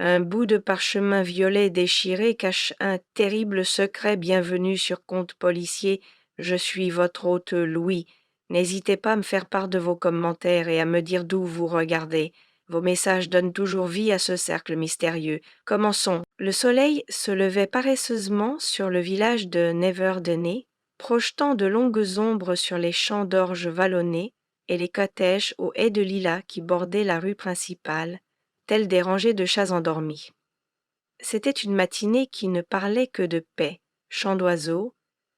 Un bout de parchemin violet déchiré cache un terrible secret. Bienvenue sur Compte Policier. Je suis votre hôte Louis. N'hésitez pas à me faire part de vos commentaires et à me dire d'où vous regardez. Vos messages donnent toujours vie à ce cercle mystérieux. Commençons. Le soleil se levait paresseusement sur le village de Neverdeney, projetant de longues ombres sur les champs d'orge vallonnés et les cottages aux haies de lilas qui bordaient la rue principale, tels des rangées de chats endormis. C'était une matinée qui ne parlait que de paix, chants d'oiseaux,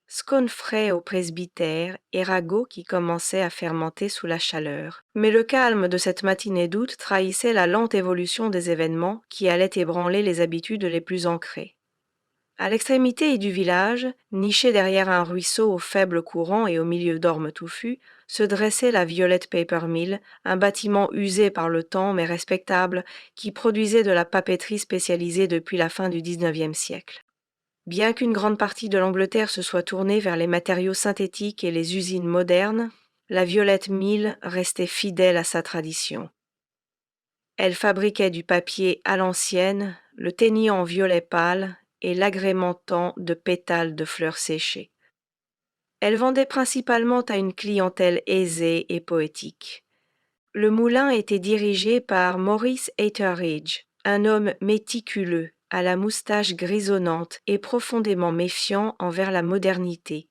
scones frais au presbytère et ragots qui commençaient à fermenter sous la chaleur. Mais le calme de cette matinée d'août trahissait la lente évolution des événements qui allaient ébranler les habitudes les plus ancrées. À l'extrémité du village, niché derrière un ruisseau au faible courant et au milieu d'ormes touffus, se dressait la Violet Paper Mill, un bâtiment usé par le temps mais respectable, qui produisait de la papeterie spécialisée depuis la fin du XIXe siècle. Bien qu'une grande partie de l'Angleterre se soit tournée vers les matériaux synthétiques et les usines modernes, la Violet Mill restait fidèle à sa tradition. Elle fabriquait du papier à l'ancienne, le teignant en violet pâle et l'agrémentant de pétales de fleurs séchées. Elle vendait principalement à une clientèle aisée et poétique. Le moulin était dirigé par Maurice Etheridge, un homme méticuleux, à la moustache grisonnante et profondément méfiant envers la modernité.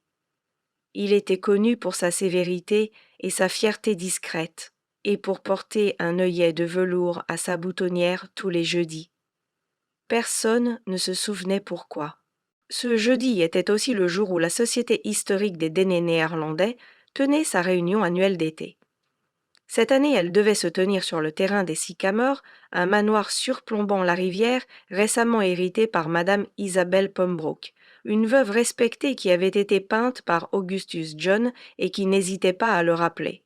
Il était connu pour sa sévérité et sa fierté discrète, et pour porter un œillet de velours à sa boutonnière tous les jeudis. Personne ne se souvenait pourquoi. Ce jeudi était aussi le jour où la Société historique des Dénés néerlandais tenait sa réunion annuelle d'été. Cette année, elle devait se tenir sur le terrain des Sycamores, un manoir surplombant la rivière, récemment hérité par Madame Isabelle Pembroke, une veuve respectée qui avait été peinte par Augustus John et qui n'hésitait pas à le rappeler.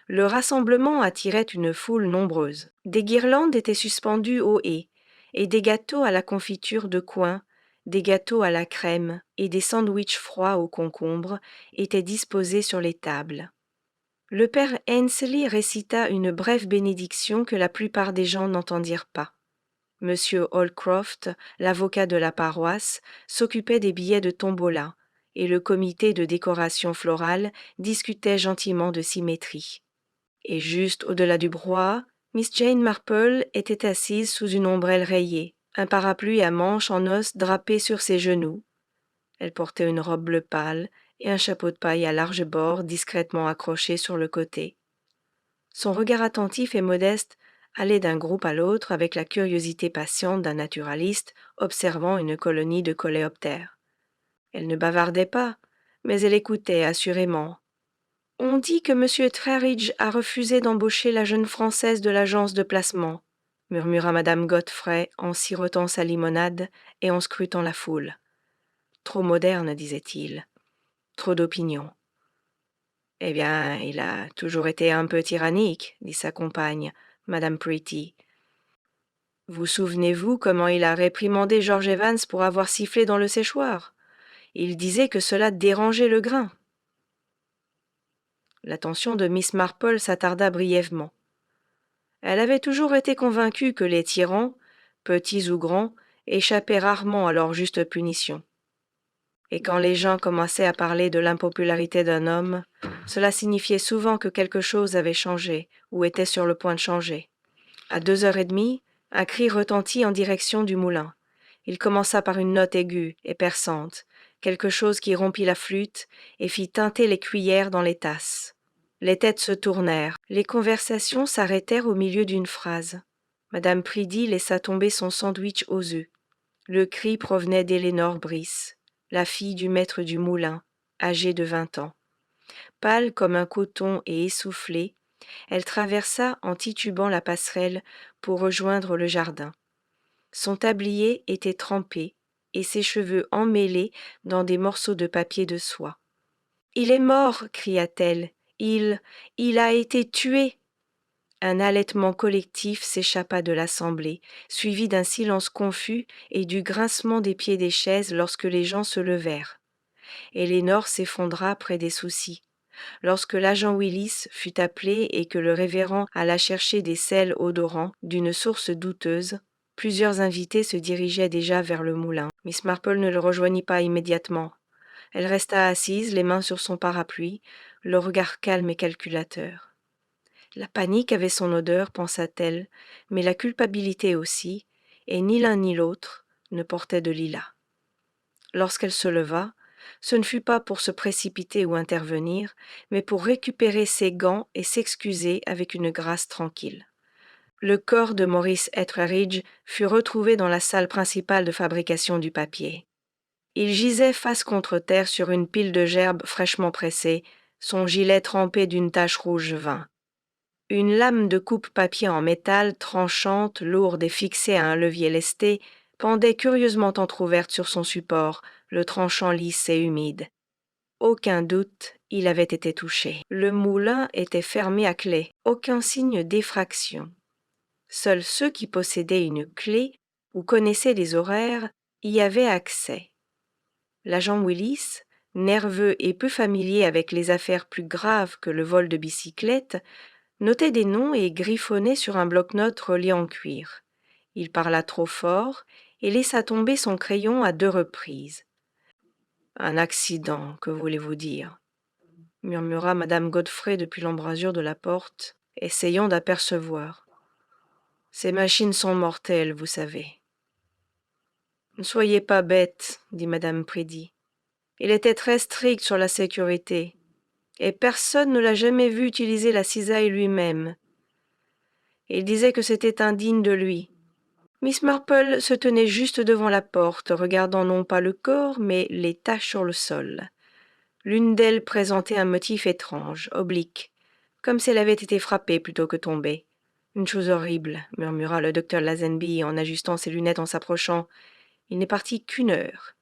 Le rassemblement attirait une foule nombreuse. Des guirlandes étaient suspendues aux haies, et des gâteaux à la confiture de coing, des gâteaux à la crème et des sandwichs froids aux concombres étaient disposés sur les tables. Le père Ainsley récita une brève bénédiction que la plupart des gens n'entendirent pas. Monsieur Holcroft, l'avocat de la paroisse, s'occupait des billets de tombola, et le comité de décoration florale discutait gentiment de symétrie. Et juste au-delà du brouhaha, Miss Jane Marple était assise sous une ombrelle rayée, un parapluie à manches en os drapé sur ses genoux. Elle portait une robe bleu pâle et un chapeau de paille à larges bords discrètement accroché sur le côté. Son regard attentif et modeste allait d'un groupe à l'autre avec la curiosité patiente d'un naturaliste observant une colonie de coléoptères. Elle ne bavardait pas, mais elle écoutait assurément. On dit que M. Trarridge a refusé d'embaucher la jeune Française de l'agence de placement, murmura Madame Godfrey en sirotant sa limonade et en scrutant la foule. Trop moderne, disait-il. Trop d'opinion. Eh bien, il a toujours été un peu tyrannique, dit sa compagne, Madame Pretty. Vous souvenez-vous comment il a réprimandé George Evans pour avoir sifflé dans le séchoir? Il disait que cela dérangeait le grain. L'attention de Miss Marple s'attarda brièvement. Elle avait toujours été convaincue que les tyrans, petits ou grands, échappaient rarement à leur juste punition. Et quand les gens commençaient à parler de l'impopularité d'un homme, cela signifiait souvent que quelque chose avait changé ou était sur le point de changer. À 2h30, un cri retentit en direction du moulin. Il commença par une note aiguë et perçante, quelque chose qui rompit la flûte et fit tinter les cuillères dans les tasses. Les têtes se tournèrent, les conversations s'arrêtèrent au milieu d'une phrase. Madame Priddy laissa tomber son sandwich aux œufs. Le cri provenait d'Élénore Brice, la fille du maître du moulin, âgée de 20 ans. Pâle comme un coton et essoufflée, elle traversa en titubant la passerelle pour rejoindre le jardin. Son tablier était trempé et ses cheveux emmêlés dans des morceaux de papier de soie. « Il est mort !» cria-t-elle. « Il a été tué !» Un halètement collectif s'échappa de l'assemblée, suivi d'un silence confus et du grincement des pieds des chaises lorsque les gens se levèrent. Élénore s'effondra près des soucis. Lorsque l'agent Willis fut appelé et que le révérend alla chercher des sels odorants d'une source douteuse, Plusieurs invités se dirigeaient déjà vers le moulin. Miss Marple ne le rejoignit pas immédiatement. Elle resta assise, les mains sur son parapluie, le regard calme et calculateur. La panique avait son odeur, pensa-t-elle, mais la culpabilité aussi, et ni l'un ni l'autre ne portait de lilas. Lorsqu'elle se leva, ce ne fut pas pour se précipiter ou intervenir, mais pour récupérer ses gants et s'excuser avec une grâce tranquille. Le corps de Maurice Etheridge fut retrouvé dans la salle principale de fabrication du papier. Il gisait face contre terre sur une pile de gerbes fraîchement pressées, son gilet trempé d'une tache rouge vin. Une lame de coupe-papier en métal, tranchante, lourde et fixée à un levier lesté, pendait curieusement entr'ouverte sur son support, le tranchant lisse et humide. Aucun doute, il avait été touché. Le moulin était fermé à clé, aucun signe d'effraction. Seuls ceux qui possédaient une clé ou connaissaient les horaires y avaient accès. L'agent Willis, nerveux et peu familier avec les affaires plus graves que le vol de bicyclette, notait des noms et griffonnait sur un bloc-notes relié en cuir. Il parla trop fort et laissa tomber son crayon à 2 reprises. « Un accident, que voulez-vous dire ?» murmura madame Godfrey depuis l'embrasure de la porte, essayant d'apercevoir. « Ces machines sont mortelles, vous savez. » « Ne soyez pas bête, » dit madame Prédy. « Il était très strict sur la sécurité, et personne ne l'a jamais vu utiliser la cisaille lui-même. Il disait que c'était indigne de lui. » Miss Marple se tenait juste devant la porte, regardant non pas le corps, mais les taches sur le sol. L'une d'elles présentait un motif étrange, oblique, comme si elle avait été frappée plutôt que tombée. « Une chose horrible, » murmura le docteur Lazenby en ajustant ses lunettes en s'approchant. Il n'est parti qu'1 heure.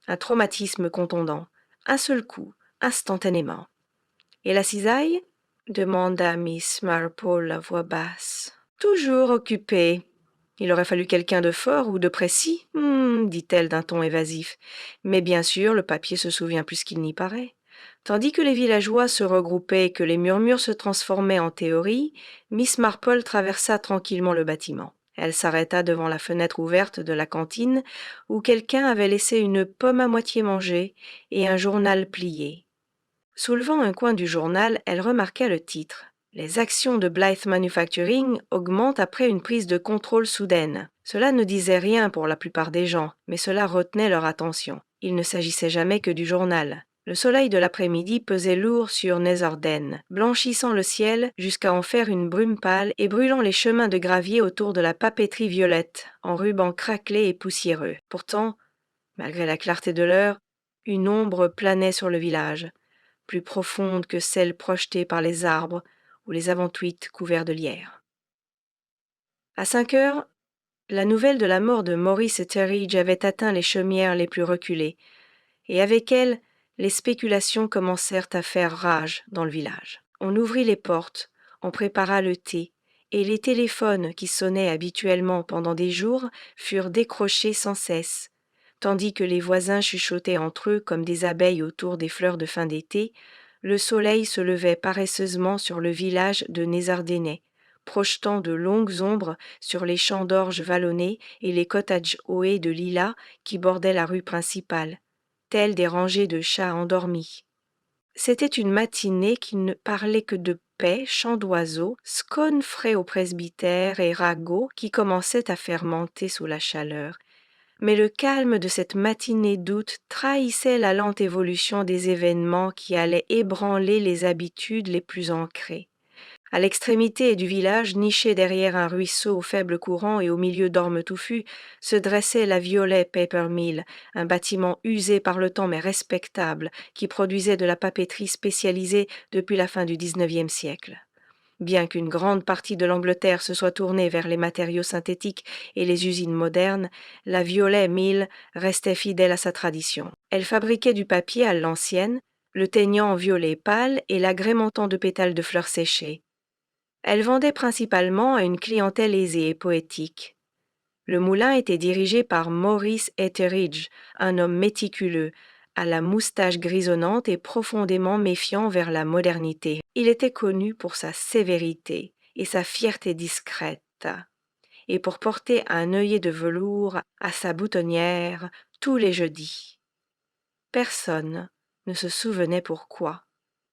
Un traumatisme contondant. Un seul coup, instantanément. « Et la cisaille ?» demanda Miss Marple à voix basse. « Toujours occupée. Il aurait fallu quelqu'un de fort ou de précis, dit-elle d'un ton évasif. Mais bien sûr, le papier se souvient plus qu'il n'y paraît. » Tandis que les villageois se regroupaient et que les murmures se transformaient en théories, Miss Marple traversa tranquillement le bâtiment. Elle s'arrêta devant la fenêtre ouverte de la cantine où quelqu'un avait laissé une pomme à moitié mangée et un journal plié. Soulevant un coin du journal, elle remarqua le titre. « Les actions de Blythe Manufacturing augmentent après une prise de contrôle soudaine. » Cela ne disait rien pour la plupart des gens, mais cela retenait leur attention. Il ne s'agissait jamais que du journal. Le soleil de l'après-midi pesait lourd sur Netherden, blanchissant le ciel jusqu'à en faire une brume pâle et brûlant les chemins de gravier autour de la papeterie violette, en rubans craquelés et poussiéreux. Pourtant, malgré la clarté de l'heure, une ombre planait sur le village, plus profonde que celle projetée par les arbres ou les aventhuites couverts de lierre. À 5 heures, la nouvelle de la mort de Maurice Etheridge avait atteint les chaumières les plus reculées, et avec elle, les spéculations commencèrent à faire rage dans le village. On ouvrit les portes, on prépara le thé, et les téléphones qui sonnaient habituellement pendant des jours furent décrochés sans cesse, tandis que les voisins chuchotaient entre eux comme des abeilles autour des fleurs de fin d'été. Le soleil se levait paresseusement sur le village de Nézardénais, projetant de longues ombres sur les champs d'orge vallonnés et les cottages hoés de lilas qui bordaient la rue principale, tels des rangées de chats endormis. C'était une matinée qui ne parlait que de paix, chants d'oiseaux, scones frais au presbytère et ragots qui commençaient à fermenter sous la chaleur. Mais le calme de cette matinée d'août trahissait la lente évolution des événements qui allaient ébranler les habitudes les plus ancrées. À l'extrémité du village, niché derrière un ruisseau au faible courant et au milieu d'ormes touffus, se dressait la Violet Paper Mill, un bâtiment usé par le temps mais respectable, qui produisait de la papeterie spécialisée depuis la fin du XIXe siècle. Bien qu'une grande partie de l'Angleterre se soit tournée vers les matériaux synthétiques et les usines modernes, la Violet Mill restait fidèle à sa tradition. Elle fabriquait du papier à l'ancienne, le teignant en violet pâle et l'agrémentant de pétales de fleurs séchées. Elle vendait principalement à une clientèle aisée et poétique. Le moulin était dirigé par Maurice Etheridge, un homme méticuleux, à la moustache grisonnante et profondément méfiant vers la modernité. Il était connu pour sa sévérité et sa fierté discrète. et pour porter un œillet de velours à sa boutonnière tous les jeudis. Personne ne se souvenait pourquoi.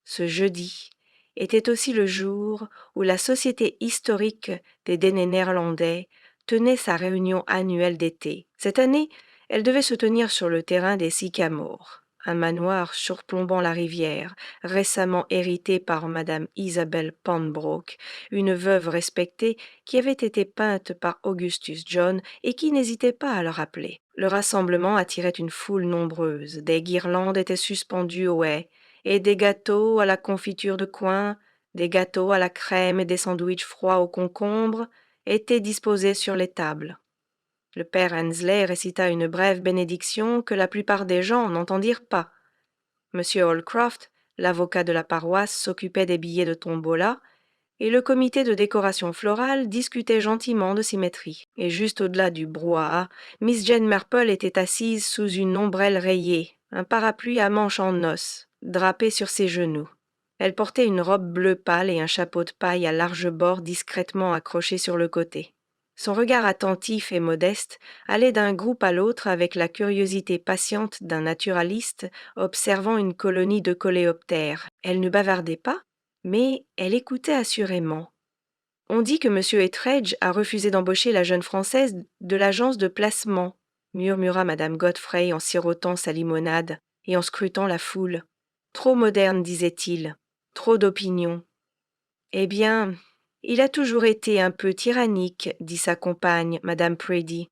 Ce jeudi était aussi le jour où la Société historique des Dénés néerlandais tenait sa réunion annuelle d'été. Cette année, elle devait se tenir sur le terrain des Sycamores, un manoir surplombant la rivière, récemment hérité par madame Isabelle Pembroke, une veuve respectée qui avait été peinte par Augustus John et qui n'hésitait pas à le rappeler. Le rassemblement attirait une foule nombreuse, des guirlandes étaient suspendues aux haies, et des gâteaux à la confiture de coin, des gâteaux à la crème et des sandwichs froids aux concombres étaient disposés sur les tables. Le père Hensley récita une brève bénédiction que la plupart des gens n'entendirent pas. M. Holcroft, l'avocat de la paroisse, s'occupait des billets de tombola, et le comité de décoration florale discutait gentiment de symétrie. Et juste au-delà du brouhaha, Miss Jane Marple était assise sous une ombrelle rayée, un parapluie à manches en os, drapé sur ses genoux. Elle portait une robe bleu pâle et un chapeau de paille à larges bords discrètement accroché sur le côté. Son regard attentif et modeste allait d'un groupe à l'autre avec la curiosité patiente d'un naturaliste observant une colonie de coléoptères. Elle ne bavardait pas, mais elle écoutait assurément. On dit que M. Ettredge a refusé d'embaucher la jeune Française de l'agence de placement, murmura Madame Godfrey en sirotant sa limonade et en scrutant la foule. Trop moderne, disait-il, trop d'opinion. Eh bien, il a toujours été un peu tyrannique, dit sa compagne, Madame Brady.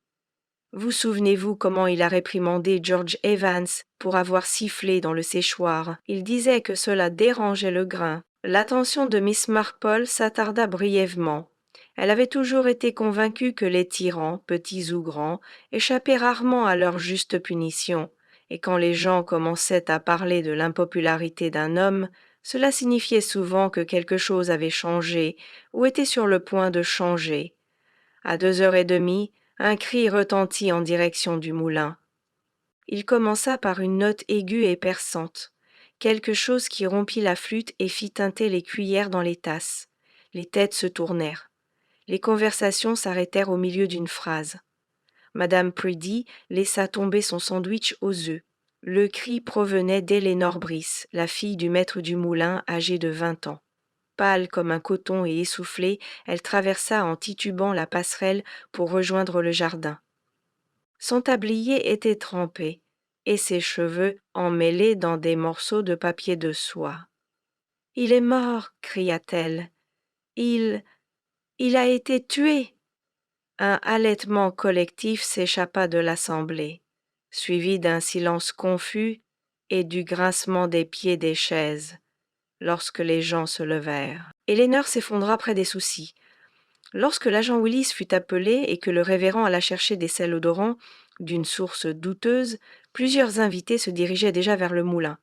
Vous souvenez-vous comment il a réprimandé George Evans pour avoir sifflé dans le séchoir. Il disait que cela dérangeait le grain. L'attention de Miss Marple s'attarda brièvement. Elle avait toujours été convaincue que les tyrans, petits ou grands, échappaient rarement à leur juste punition, et quand les gens commençaient à parler de l'impopularité d'un homme, cela signifiait souvent que quelque chose avait changé ou était sur le point de changer. À 2h30, un cri retentit en direction du moulin. Il commença par une note aiguë et perçante, quelque chose qui rompit la flûte et fit tinter les cuillères dans les tasses. Les têtes se tournèrent. Les conversations s'arrêtèrent au milieu d'une phrase. Madame Brady laissa tomber son sandwich aux œufs. Le cri provenait d'Elénore Brice, la fille du maître du moulin, âgée de 20 ans. Pâle comme un coton et essoufflée, elle traversa en titubant la passerelle pour rejoindre le jardin. Son tablier était trempé, et ses cheveux emmêlés dans des morceaux de papier de soie. « Il est mort !» cria-t-elle. « Il a été tué !» Un halètement collectif s'échappa de l'assemblée, suivi d'un silence confus et du grincement des pieds des chaises, lorsque les gens se levèrent. Elénore s'effondra près des soucis. Lorsque l'agent Willis fut appelé et que le révérend alla chercher des sels odorants d'une source douteuse, plusieurs invités se dirigeaient déjà vers le moulin.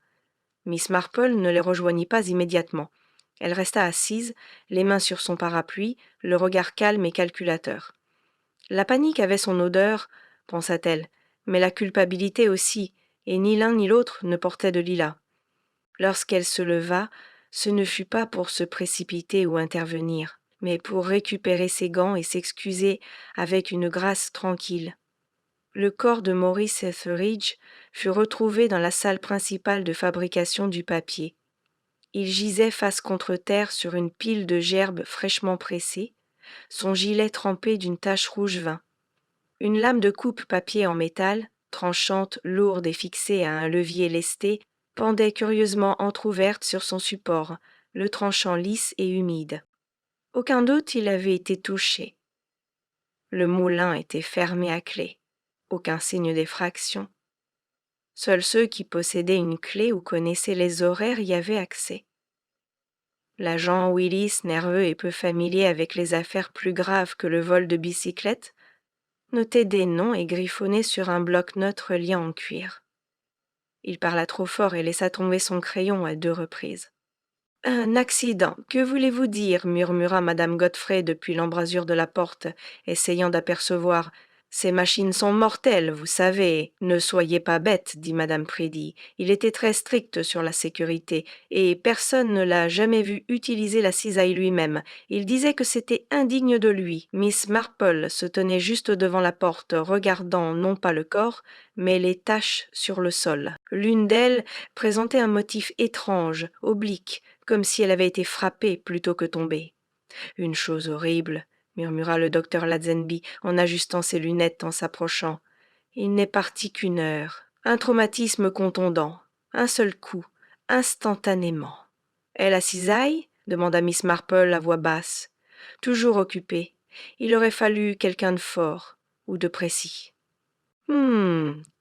Miss Marple ne les rejoignit pas immédiatement. Elle resta assise, les mains sur son parapluie, le regard calme et calculateur. La panique avait son odeur, pensa-t-elle, mais la culpabilité aussi, et ni l'un ni l'autre ne portait de lilas. Lorsqu'elle se leva, ce ne fut pas pour se précipiter ou intervenir, mais pour récupérer ses gants et s'excuser avec une grâce tranquille. Le corps de Maurice Etheridge fut retrouvé dans la salle principale de fabrication du papier. Il gisait face contre terre sur une pile de gerbes fraîchement pressées, son gilet trempé d'une tache rouge vin. Une lame de coupe-papier en métal, tranchante, lourde et fixée à un levier lesté, pendait curieusement entr'ouverte sur son support, le tranchant lisse et humide. Aucun doute il avait été touché. Le moulin était fermé à clé. Aucun signe d'effraction. Seuls ceux qui possédaient une clé ou connaissaient les horaires y avaient accès. L'agent Willis, nerveux et peu familier avec les affaires plus graves que le vol de bicyclette, notait des noms et griffonnait sur un bloc-notes relié en cuir. Il parla trop fort et laissa tomber son crayon à 2 reprises. « Un accident, que voulez-vous dire » murmura madame Godfrey depuis l'embrasure de la porte, essayant d'apercevoir Ces machines sont mortelles, vous savez. Ne soyez pas bête, dit madame Prédy. Il était très strict sur la sécurité, et personne ne l'a jamais vu utiliser la cisaille lui-même. Il disait que c'était indigne de lui. Miss Marple se tenait juste devant la porte, regardant non pas le corps, mais les taches sur le sol. L'une d'elles présentait un motif étrange, oblique, comme si elle avait été frappée plutôt que tombée. Une chose horrible, murmura le docteur Lazenby en ajustant ses lunettes en s'approchant. Il n'est parti qu'une heure. Un traumatisme contondant. Un seul coup. Instantanément. Et la cisaille demanda Miss Marple à voix basse. Toujours occupée. Il aurait fallu quelqu'un de fort ou de précis.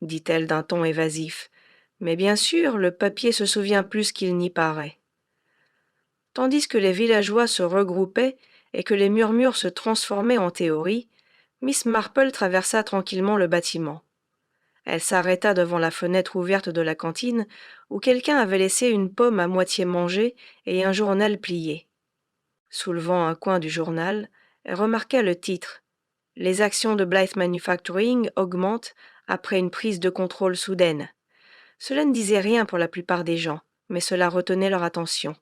Dit-elle d'un ton évasif. Mais bien sûr, le papier se souvient plus qu'il n'y paraît. Tandis que les villageois se regroupaient et que les murmures se transformaient en théories, Miss Marple traversa tranquillement le bâtiment. Elle s'arrêta devant la fenêtre ouverte de la cantine où quelqu'un avait laissé une pomme à moitié mangée et un journal plié. Soulevant un coin du journal, elle remarqua le titre « Les actions de Blythe Manufacturing augmentent après une prise de contrôle soudaine ». Cela ne disait rien pour la plupart des gens, mais cela retenait leur attention.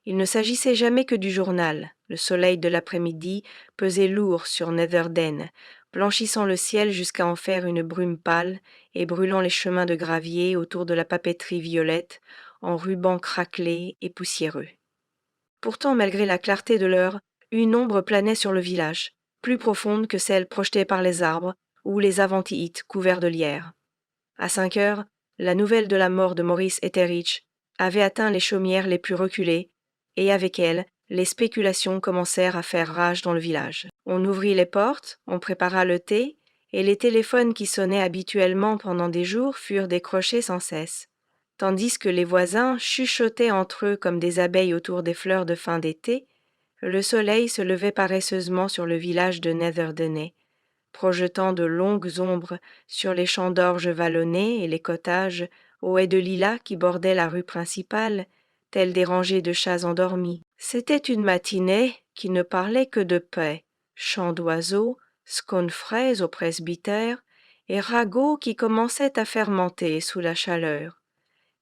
Il ne s'agissait jamais que du journal. Le soleil de l'après-midi pesait lourd sur Netherden, blanchissant le ciel jusqu'à en faire une brume pâle et brûlant les chemins de gravier autour de la papeterie violette en rubans craquelés et poussiéreux. Pourtant, malgré la clarté de l'heure, une ombre planait sur le village, plus profonde que celle projetée par les arbres ou les avantiites couverts de lierre. À 5 heures, la nouvelle de la mort de Maurice Etheridge avait atteint les chaumières les plus reculées, et avec elle, les spéculations commencèrent à faire rage dans le village. On ouvrit les portes, on prépara le thé, et les téléphones qui sonnaient habituellement pendant des jours furent décrochés sans cesse, tandis que les voisins chuchotaient entre eux comme des abeilles autour des fleurs de fin d'été. Le soleil se levait paresseusement sur le village de Netherdeney, projetant de longues ombres sur les champs d'orge vallonnés et les cottages aux haies de lilas qui bordaient la rue principale, tels des rangées de chats endormis. C'était une matinée qui ne parlait que de paix, chants d'oiseaux, scones frais au presbytère et ragots qui commençaient à fermenter sous la chaleur.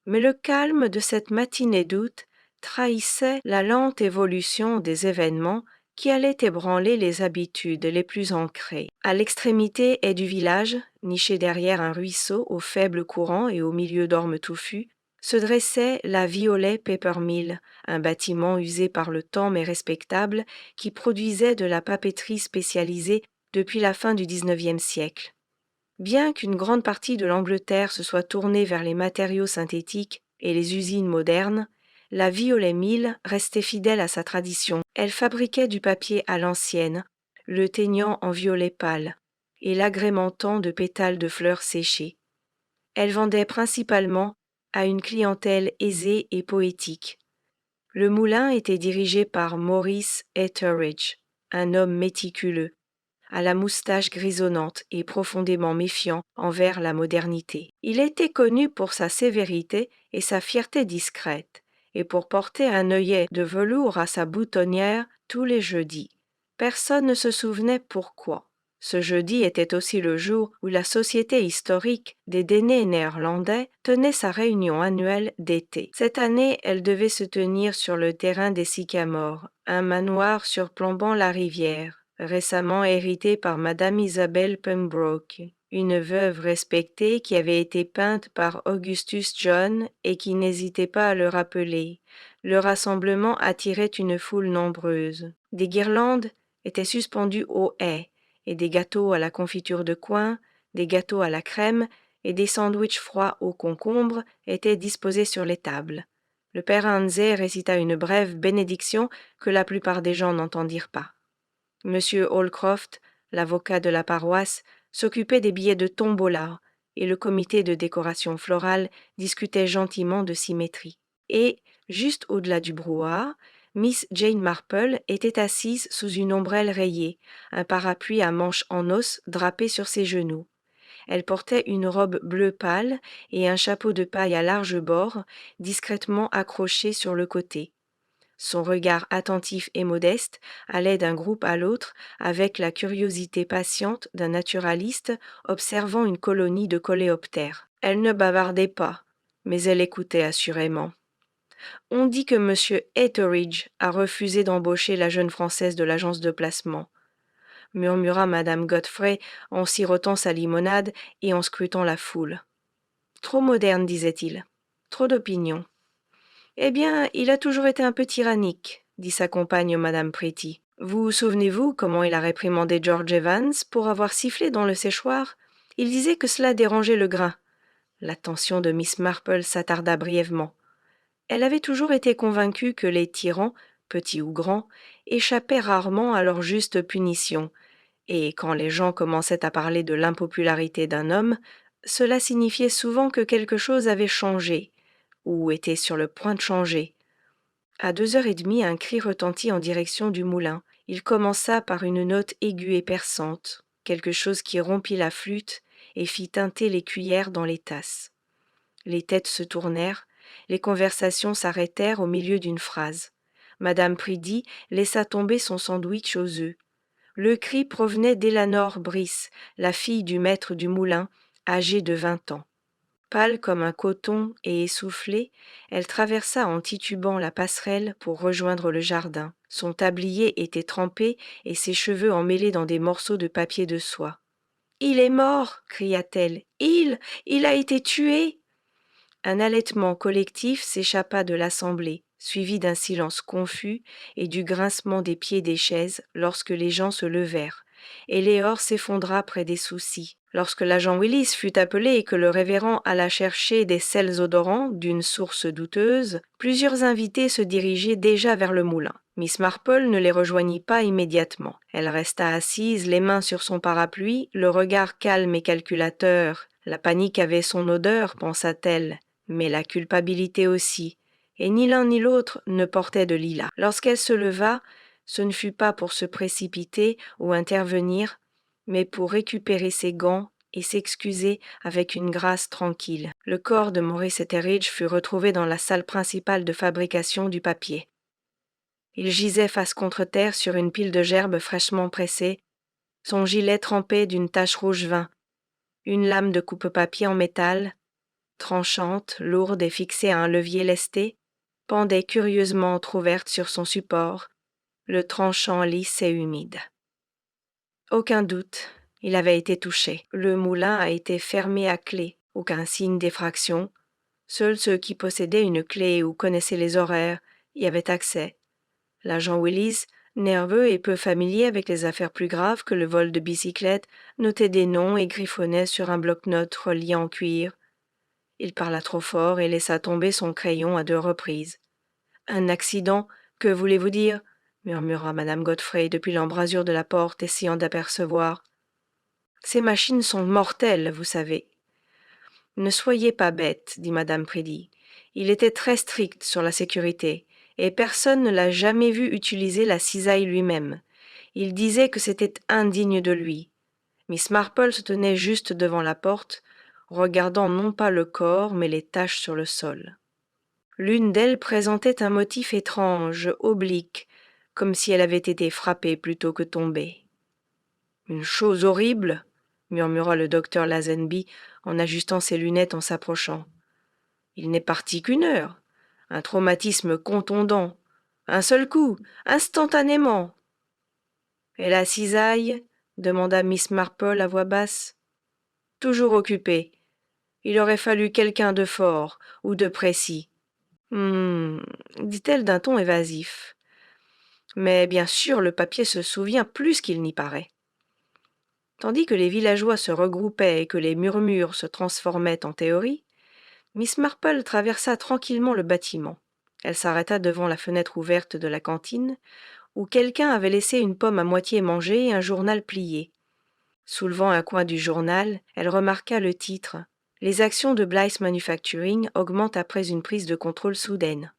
Mais le calme de cette matinée d'août trahissait la lente évolution des événements qui allaient ébranler les habitudes les plus ancrées. À l'extrémité est du village, niché derrière un ruisseau au faible courant et au milieu d'ormes touffus, se dressait la Violet Paper Mill, un bâtiment usé par le temps mais respectable qui produisait de la papeterie spécialisée depuis la fin du XIXe siècle. Bien qu'une grande partie de l'Angleterre se soit tournée vers les matériaux synthétiques et les usines modernes, la Violet Mill restait fidèle à sa tradition. Elle fabriquait du papier à l'ancienne, le teignant en violet pâle et l'agrémentant de pétales de fleurs séchées. Elle vendait principalement à une clientèle aisée et poétique. Le moulin était dirigé par Maurice Etheridge, un homme méticuleux, à la moustache grisonnante et profondément méfiant envers la modernité. Il était connu pour sa sévérité et sa fierté discrète, et pour porter un œillet de velours à sa boutonnière tous les jeudis. Personne ne se souvenait pourquoi. Ce jeudi était aussi le jour où la Société historique des Dénés néerlandais tenait sa réunion annuelle d'été. Cette année, elle devait se tenir sur le terrain des Sycamores, un manoir surplombant la rivière, récemment hérité par Madame Isabelle Pembroke, une veuve respectée qui avait été peinte par Augustus John et qui n'hésitait pas à le rappeler. Le rassemblement attirait une foule nombreuse. Des guirlandes étaient suspendues aux haies, et des gâteaux à la confiture de coin, des gâteaux à la crème et des sandwichs froids aux concombres étaient disposés sur les tables. Le père Hanzé récita une brève bénédiction que la plupart des gens n'entendirent pas. Monsieur Holcroft, l'avocat de la paroisse, s'occupait des billets de tombola, et le comité de décoration florale discutait gentiment de symétrie. Et, juste au-delà du brouhaha, Miss Jane Marple était assise sous une ombrelle rayée, un parapluie à manches en os drapé sur ses genoux. Elle portait une robe bleu pâle et un chapeau de paille à larges bords, discrètement accroché sur le côté. Son regard attentif et modeste allait d'un groupe à l'autre avec la curiosité patiente d'un naturaliste observant une colonie de coléoptères. Elle ne bavardait pas, mais elle écoutait assurément. On dit que M. Etheridge a refusé d'embaucher la jeune Française de l'agence de placement, murmura Madame Godfrey en sirotant sa limonade et en scrutant la foule. Trop moderne, disait-il. Trop d'opinion. Eh bien, il a toujours été un peu tyrannique, dit sa compagne Madame Pretty. Vous souvenez-vous comment il a réprimandé George Evans pour avoir sifflé dans le séchoir? Il disait que cela dérangeait le grain. L'attention de Miss Marple s'attarda brièvement. Elle avait toujours été convaincue que les tyrans, petits ou grands, échappaient rarement à leur juste punition, et quand les gens commençaient à parler de l'impopularité d'un homme, cela signifiait souvent que quelque chose avait changé, ou était sur le point de changer. À 2h30, un cri retentit en direction du moulin. Il commença par une note aiguë et perçante, quelque chose qui rompit la flûte et fit tinter les cuillères dans les tasses. Les têtes se tournèrent, les conversations s'arrêtèrent au milieu d'une phrase. Madame Priddy laissa tomber son sandwich aux œufs. Le cri provenait d'Elanor Brice, la fille du maître du moulin, âgée de 20 ans. Pâle comme un coton et essoufflée, elle traversa en titubant la passerelle pour rejoindre le jardin. Son tablier était trempé et ses cheveux emmêlés dans des morceaux de papier de soie. « Il est mort !» cria-t-elle. « Il a été tué !» Un halètement collectif s'échappa de l'assemblée, suivi d'un silence confus et du grincement des pieds des chaises lorsque les gens se levèrent, et Léor s'effondra près des soucis. Lorsque l'agent Willis fut appelé et que le révérend alla chercher des sels odorants d'une source douteuse, plusieurs invités se dirigeaient déjà vers le moulin. Miss Marple ne les rejoignit pas immédiatement. Elle resta assise, les mains sur son parapluie, le regard calme et calculateur. La panique avait son odeur, pensa-t-elle, mais la culpabilité aussi, et ni l'un ni l'autre ne portait de lilas. Lorsqu'elle se leva, ce ne fut pas pour se précipiter ou intervenir, mais pour récupérer ses gants et s'excuser avec une grâce tranquille. Le corps de Maurice Etheridge fut retrouvé dans la salle principale de fabrication du papier. Il gisait face contre terre sur une pile de gerbes fraîchement pressées, son gilet trempé d'une tache rouge vin, une lame de coupe-papier en métal, tranchante, lourde et fixée à un levier lesté, pendait curieusement entr'ouverte sur son support, le tranchant lisse et humide. Aucun doute, il avait été touché. Le moulin a été fermé à clé, aucun signe d'effraction. Seuls ceux qui possédaient une clé ou connaissaient les horaires y avaient accès. L'agent Willis, nerveux et peu familier avec les affaires plus graves que le vol de bicyclette, notait des noms et griffonnait sur un bloc-notes relié en cuir. Il parla trop fort et laissa tomber son crayon à 2 reprises. « Un accident, que voulez-vous dire ?» murmura Madame Godfrey depuis l'embrasure de la porte, essayant d'apercevoir. « Ces machines sont mortelles, vous savez. »« Ne soyez pas bête, » dit Madame Priddy. « Il était très strict sur la sécurité, et personne ne l'a jamais vu utiliser la cisaille lui-même. Il disait que c'était indigne de lui. » Miss Marple se tenait juste devant la porte, regardant non pas le corps, mais les taches sur le sol. L'une d'elles présentait un motif étrange, oblique, comme si elle avait été frappée plutôt que tombée. « Une chose horrible !» murmura le docteur Lazenby en ajustant ses lunettes en s'approchant. « Il n'est parti qu'1 heure. Un traumatisme contondant. Un seul coup, instantanément. » « Et la cisaille ?» demanda Miss Marple à voix basse. « Toujours occupée. Il aurait fallu quelqu'un de fort ou de précis. » dit-elle d'un ton évasif. Mais bien sûr, le papier se souvient plus qu'il n'y paraît. Tandis que les villageois se regroupaient et que les murmures se transformaient en théories, Miss Marple traversa tranquillement le bâtiment. Elle s'arrêta devant la fenêtre ouverte de la cantine, où quelqu'un avait laissé une pomme à moitié mangée et un journal plié. Soulevant un coin du journal, elle remarqua le titre « Les actions de Blythe Manufacturing augmentent après une prise de contrôle soudaine ».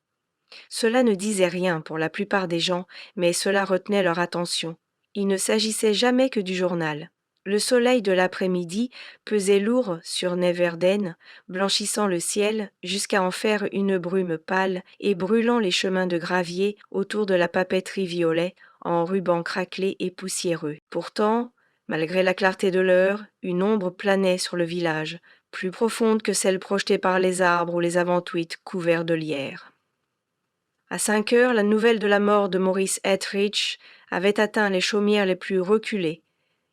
Cela ne disait rien pour la plupart des gens, mais cela retenait leur attention. Il ne s'agissait jamais que du journal. Le soleil de l'après-midi pesait lourd sur Neverden, blanchissant le ciel jusqu'à en faire une brume pâle et brûlant les chemins de gravier autour de la papeterie violet en rubans craquelés et poussiéreux. Pourtant, malgré la clarté de l'heure, une ombre planait sur le village, plus profonde que celle projetée par les arbres ou les aventouites couverts de lierre. À 5 heures, la nouvelle de la mort de Maurice Etheridge avait atteint les chaumières les plus reculées,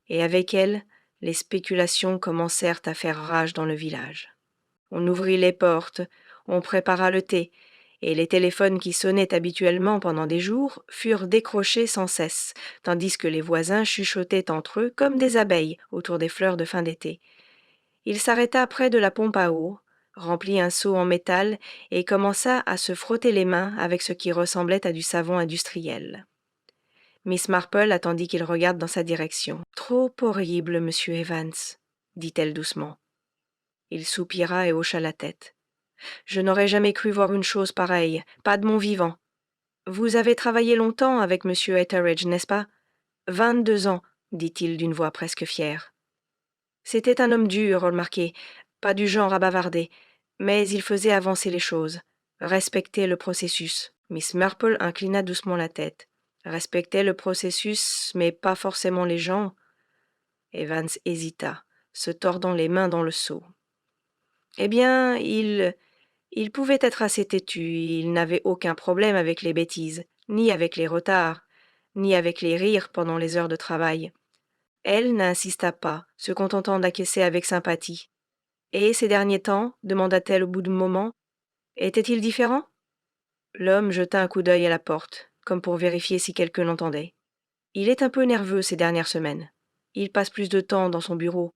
et avec elle, les spéculations commencèrent à faire rage dans le village. On ouvrit les portes, on prépara le thé, et les téléphones qui sonnaient habituellement pendant des jours furent décrochés sans cesse, tandis que les voisins chuchotaient entre eux comme des abeilles autour des fleurs de fin d'été. Il s'arrêta près de la pompe à eau, remplit un seau en métal et commença à se frotter les mains avec ce qui ressemblait à du savon industriel. Miss Marple attendit qu'il regarde dans sa direction. « Trop horrible, monsieur Evans, » dit-elle doucement. Il soupira et hocha la tête. « Je n'aurais jamais cru voir une chose pareille, pas de mon vivant. Vous avez travaillé longtemps avec monsieur Etheridge, n'est-ce pas ? 22 ans, dit-il d'une voix presque fière. C'était un homme dur, remarquez, pas du genre à bavarder, mais il faisait avancer les choses, respectait le processus. » Miss Marple inclina doucement la tête. Respectait le processus, mais pas forcément les gens. Evans hésita, se tordant les mains dans le seau. Eh bien, il pouvait être assez têtu, il n'avait aucun problème avec les bêtises, ni avec les retards, ni avec les rires pendant les heures de travail. Elle n'insista pas, se contentant d'acquiescer avec sympathie. Et ces derniers temps, demanda-t-elle au bout d'un moment, était-il différent ? L'homme jeta un coup d'œil à la porte, comme pour vérifier si quelqu'un l'entendait. Il est un peu nerveux ces dernières semaines. Il passe plus de temps dans son bureau.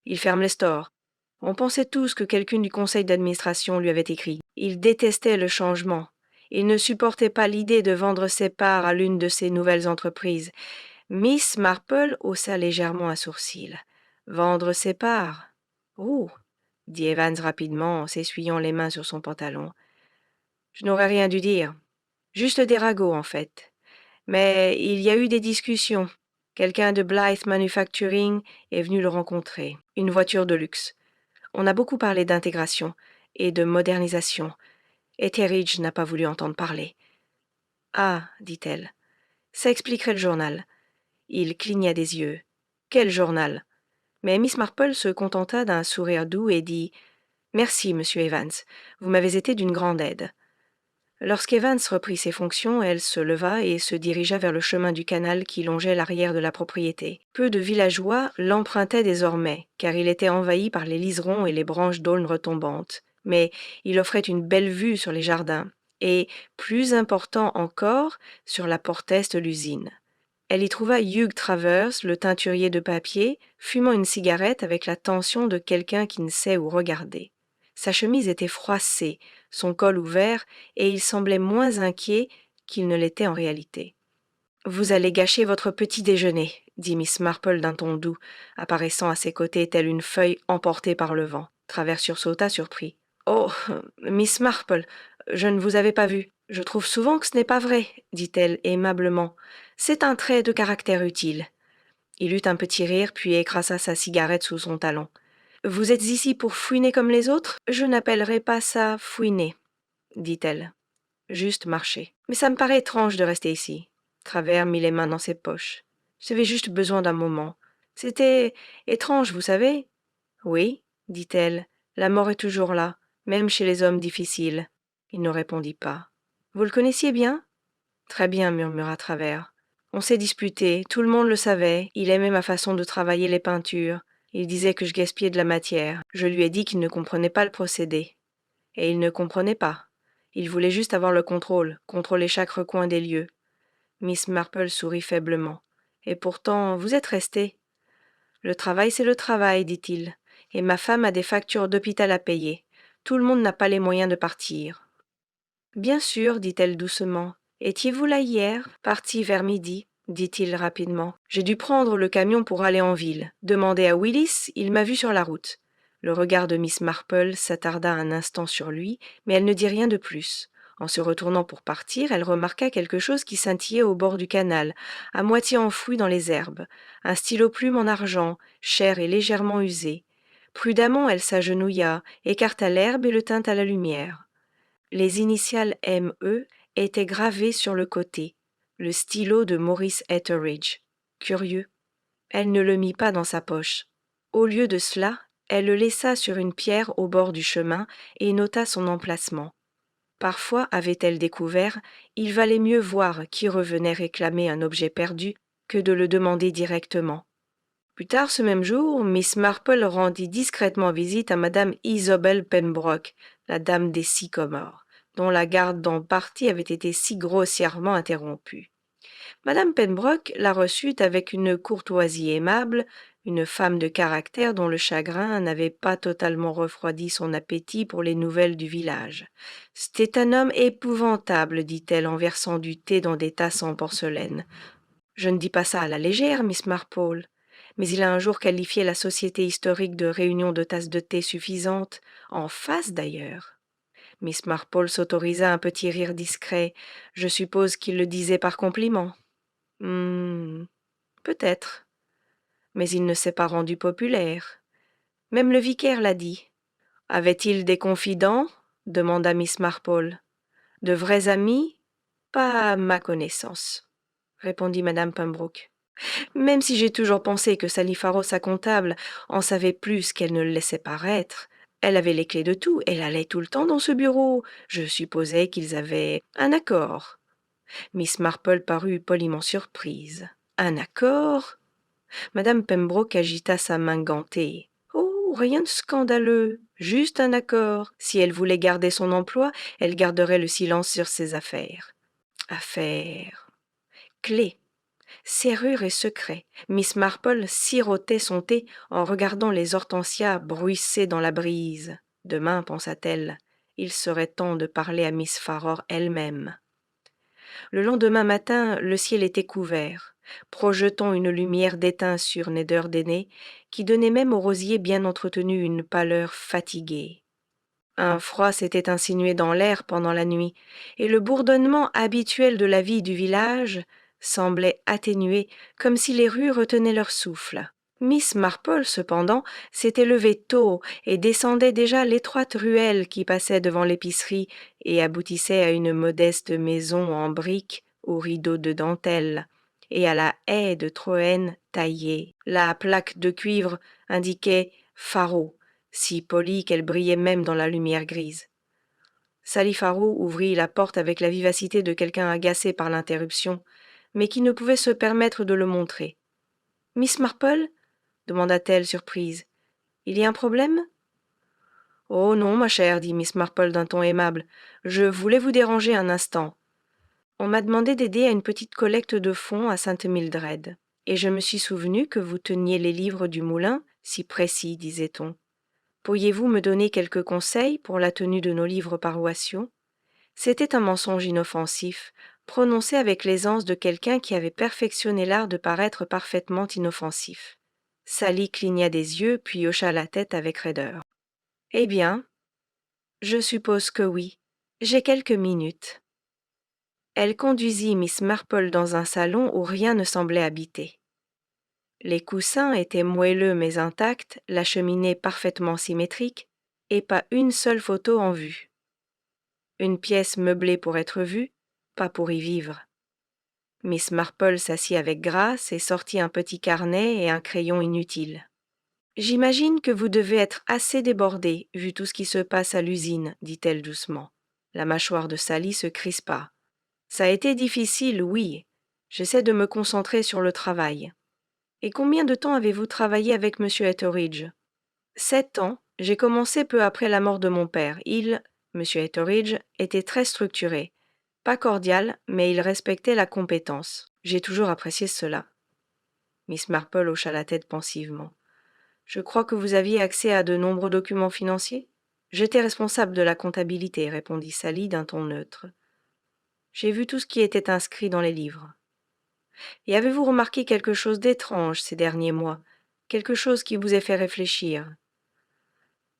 Il ferme les stores. On pensait tous que quelqu'un du conseil d'administration lui avait écrit. Il détestait le changement. Il ne supportait pas l'idée de vendre ses parts à l'une de ses nouvelles entreprises. Miss Marple haussa légèrement un sourcil. Vendre ses parts ? Oh, dit Evans rapidement en s'essuyant les mains sur son pantalon. Je n'aurais rien dû dire. Juste des ragots, en fait. Mais il y a eu des discussions. Quelqu'un de Blythe Manufacturing est venu le rencontrer. Une voiture de luxe. On a beaucoup parlé d'intégration et de modernisation. Etheridge n'a pas voulu entendre parler. « Ah, dit-elle, ça expliquerait le journal. » Il cligna des yeux. « Quel journal ?» Mais Miss Marple se contenta d'un sourire doux et dit « Merci, monsieur Evans, vous m'avez été d'une grande aide. » Lorsqu'Evans reprit ses fonctions, elle se leva et se dirigea vers le chemin du canal qui longeait l'arrière de la propriété. Peu de villageois l'empruntaient désormais, car il était envahi par les liserons et les branches d'aulnes retombantes. Mais il offrait une belle vue sur les jardins, et, plus important encore, sur la porte-est de l'usine. Elle y trouva Hugh Travers, le teinturier de papier, fumant une cigarette avec la tension de quelqu'un qui ne sait où regarder. Sa chemise était froissée, son col ouvert, et il semblait moins inquiet qu'il ne l'était en réalité. « Vous allez gâcher votre petit déjeuner, » dit Miss Marple d'un ton doux, apparaissant à ses côtés telle une feuille emportée par le vent. Travers sursauta surpris. « Oh, Miss Marple, je ne vous avais pas vue. Je trouve souvent que ce n'est pas vrai, » dit-elle aimablement. « C'est un trait de caractère utile. » Il eut un petit rire, puis écrasa sa cigarette sous son talon. « Vous êtes ici pour fouiner comme les autres ? Je n'appellerai pas ça fouiner, » dit-elle. Juste marcher. Mais ça me paraît étrange de rester ici. Travers mit les mains dans ses poches. J'avais juste besoin d'un moment. C'était étrange, vous savez ? Oui, dit-elle. La mort est toujours là, même chez les hommes difficiles. Il ne répondit pas. Vous le connaissiez bien ? Très bien, murmura Travers. On s'est disputé, tout le monde le savait. Il aimait ma façon de travailler les peintures. Il disait que je gaspillais de la matière. Je lui ai dit qu'il ne comprenait pas le procédé. Et il ne comprenait pas. Il voulait juste avoir le contrôle, contrôler chaque recoin des lieux. Miss Marple sourit faiblement. Et pourtant, vous êtes resté. Le travail, c'est le travail, dit-il. Et ma femme a des factures d'hôpital à payer. Tout le monde n'a pas les moyens de partir. Bien sûr, dit-elle doucement. Étiez-vous là hier ? Parti vers midi, dit-il rapidement. J'ai dû prendre le camion pour aller en ville. Demander à Willis, il m'a vu sur la route. Le regard de Miss Marple s'attarda un instant sur lui, mais elle ne dit rien de plus. En se retournant pour partir, elle remarqua quelque chose qui scintillait au bord du canal, à moitié enfoui dans les herbes, un stylo-plume en argent, cher et légèrement usé. Prudemment, elle s'agenouilla, écarta l'herbe et le tint à la lumière. Les initiales M.E. étaient gravées sur le côté, le stylo de Maurice Etheridge. Curieux. Elle ne le mit pas dans sa poche. Au lieu de cela, elle le laissa sur une pierre au bord du chemin et nota son emplacement. Parfois, avait-elle découvert, il valait mieux voir qui revenait réclamer un objet perdu que de le demander directement. Plus tard ce même jour, Miss Marple rendit discrètement visite à madame Isobel Pembroke, la dame des sycomores, dont la garde en partie avait été si grossièrement interrompue. Madame Pembroke la reçut avec une courtoisie aimable, une femme de caractère dont le chagrin n'avait pas totalement refroidi son appétit pour les nouvelles du village. « C'était un homme épouvantable, dit-elle en versant du thé dans des tasses en porcelaine. Je ne dis pas ça à la légère, Miss Marple, mais il a un jour qualifié la société historique de réunion de tasses de thé suffisantes, en face d'ailleurs. » Miss Marple s'autorisa un petit rire discret. Je suppose qu'il le disait par compliment. Peut-être. Mais il ne s'est pas rendu populaire. Même le vicaire l'a dit. Avait-il des confidents? Demanda Miss Marple. De vrais amis? Pas à ma connaissance, répondit madame Pembroke. Même si j'ai toujours pensé que Sally Farrow, sa comptable, en savait plus qu'elle ne le laissait paraître. Elle avait les clés de tout, elle allait tout le temps dans ce bureau. Je supposais qu'ils avaient un accord. Miss Marple parut poliment surprise. Un accord? Madame Pembroke agita sa main gantée. Oh, rien de scandaleux, juste un accord. Si elle voulait garder son emploi, elle garderait le silence sur ses affaires. Affaires. Clés. Serrure et secret. Miss Marple sirotait son thé en regardant les hortensias bruisser dans la brise. Demain, pensa-t-elle, il serait temps de parler à Miss Farror elle-même. Le lendemain matin, le ciel était couvert, projetant une lumière d'étain sur Nether-Dene, qui donnait même aux rosiers bien entretenus une pâleur fatiguée. Un froid s'était insinué dans l'air pendant la nuit, et le bourdonnement habituel de la vie du village semblait atténué, comme si les rues retenaient leur souffle. Miss Marple, cependant, s'était levée tôt et descendait déjà l'étroite ruelle qui passait devant l'épicerie et aboutissait à une modeste maison en briques aux rideaux de dentelle et à la haie de Troène taillée. La plaque de cuivre indiquait « Farrow », si polie qu'elle brillait même dans la lumière grise. Sally Farrow ouvrit la porte avec la vivacité de quelqu'un agacé par l'interruption, mais qui ne pouvait se permettre de le montrer. « Miss Marple ?» demanda-t-elle surprise. « Il y a un problème ?» « Oh non, ma chère, dit Miss Marple d'un ton aimable. Je voulais vous déranger un instant. On m'a demandé d'aider à une petite collecte de fonds à Sainte-Mildred, et je me suis souvenu que vous teniez les livres du moulin, si précis, disait-on. Pourriez-vous me donner quelques conseils pour la tenue de nos livres paroissiaux ?» C'était un mensonge inoffensif, prononcé avec l'aisance de quelqu'un qui avait perfectionné l'art de paraître parfaitement inoffensif. Sally cligna des yeux, puis hocha la tête avec raideur. « Eh bien, je suppose que oui. J'ai quelques minutes. » Elle conduisit Miss Marple dans un salon où rien ne semblait habiter. Les coussins étaient moelleux mais intacts, la cheminée parfaitement symétrique, et pas une seule photo en vue. Une pièce meublée pour être vue, pas pour y vivre. Miss Marple s'assit avec grâce et sortit un petit carnet et un crayon inutile. « J'imagine que vous devez être assez débordé, vu tout ce qui se passe à l'usine, dit-elle doucement. La mâchoire de Sally se crispa. « Ça a été difficile, oui. J'essaie de me concentrer sur le travail. Et combien de temps avez-vous travaillé avec M. Etheridge ?»« 7 ans. J'ai commencé peu après la mort de mon père. M. Etheridge, était très structuré. Pas cordial, mais il respectait la compétence. J'ai toujours apprécié cela. » Miss Marple hocha la tête pensivement. « Je crois que vous aviez accès à de nombreux documents financiers ?»« J'étais responsable de la comptabilité, » répondit Sally d'un ton neutre. « J'ai vu tout ce qui était inscrit dans les livres. »« Et avez-vous remarqué quelque chose d'étrange ces derniers mois, quelque chose qui vous ait fait réfléchir ?»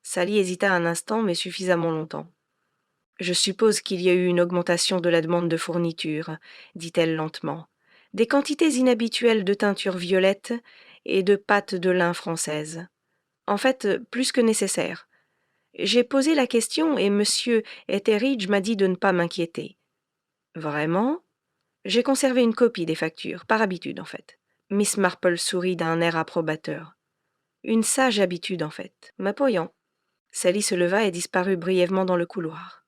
Sally hésita un instant, mais suffisamment longtemps. « Je suppose qu'il y a eu une augmentation de la demande de fournitures, dit-elle lentement. Des quantités inhabituelles de teinture violette et de pâte de lin française. En fait, plus que nécessaire. J'ai posé la question et monsieur Etheridge m'a dit de ne pas m'inquiéter. Vraiment? J'ai conservé une copie des factures, par habitude en fait. Miss Marple sourit d'un air approbateur. Une sage habitude en fait, m'appuyant. Sally se leva et disparut brièvement dans le couloir.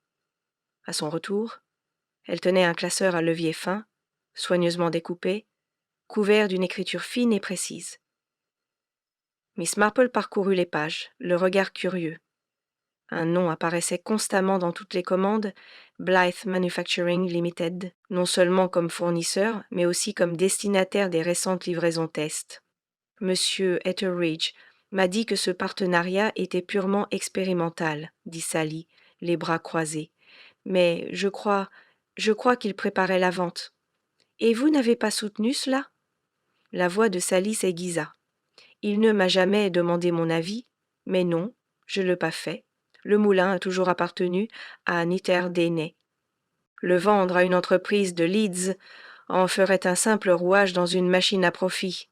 À son retour, elle tenait un classeur à levier fin, soigneusement découpé, couvert d'une écriture fine et précise. Miss Marple parcourut les pages, le regard curieux. Un nom apparaissait constamment dans toutes les commandes, Blythe Manufacturing Limited, non seulement comme fournisseur, mais aussi comme destinataire des récentes livraisons test. Monsieur Etheridge m'a dit que ce partenariat était purement expérimental, dit Sally, les bras croisés. Mais je crois qu'il préparait la vente. Et vous n'avez pas soutenu cela? La voix de Sally s'aiguisa. Il ne m'a jamais demandé mon avis, mais non, je ne l'ai pas fait. Le moulin a toujours appartenu à Nitterdene. Le vendre à une entreprise de Leeds en ferait un simple rouage dans une machine à profit.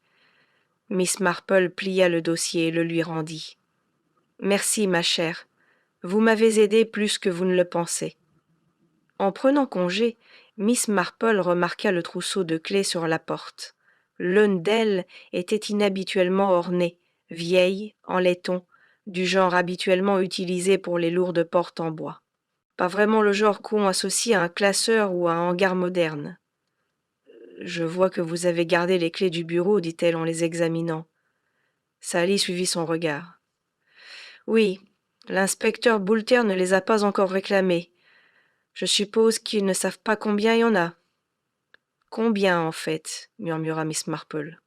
Miss Marple plia le dossier et le lui rendit. Merci, ma chère. Vous m'avez aidé plus que vous ne le pensez. En prenant congé, Miss Marple remarqua le trousseau de clés sur la porte. L'une d'elles était inhabituellement ornée, vieille, en laiton, du genre habituellement utilisé pour les lourdes portes en bois. Pas vraiment le genre qu'on associe à un classeur ou à un hangar moderne. Je vois que vous avez gardé les clés du bureau, dit-elle en les examinant. Sally suivit son regard. Oui, l'inspecteur Boulter ne les a pas encore réclamées. Je suppose qu'ils ne savent pas combien il y en a. Combien, en fait, murmura Miss Marple.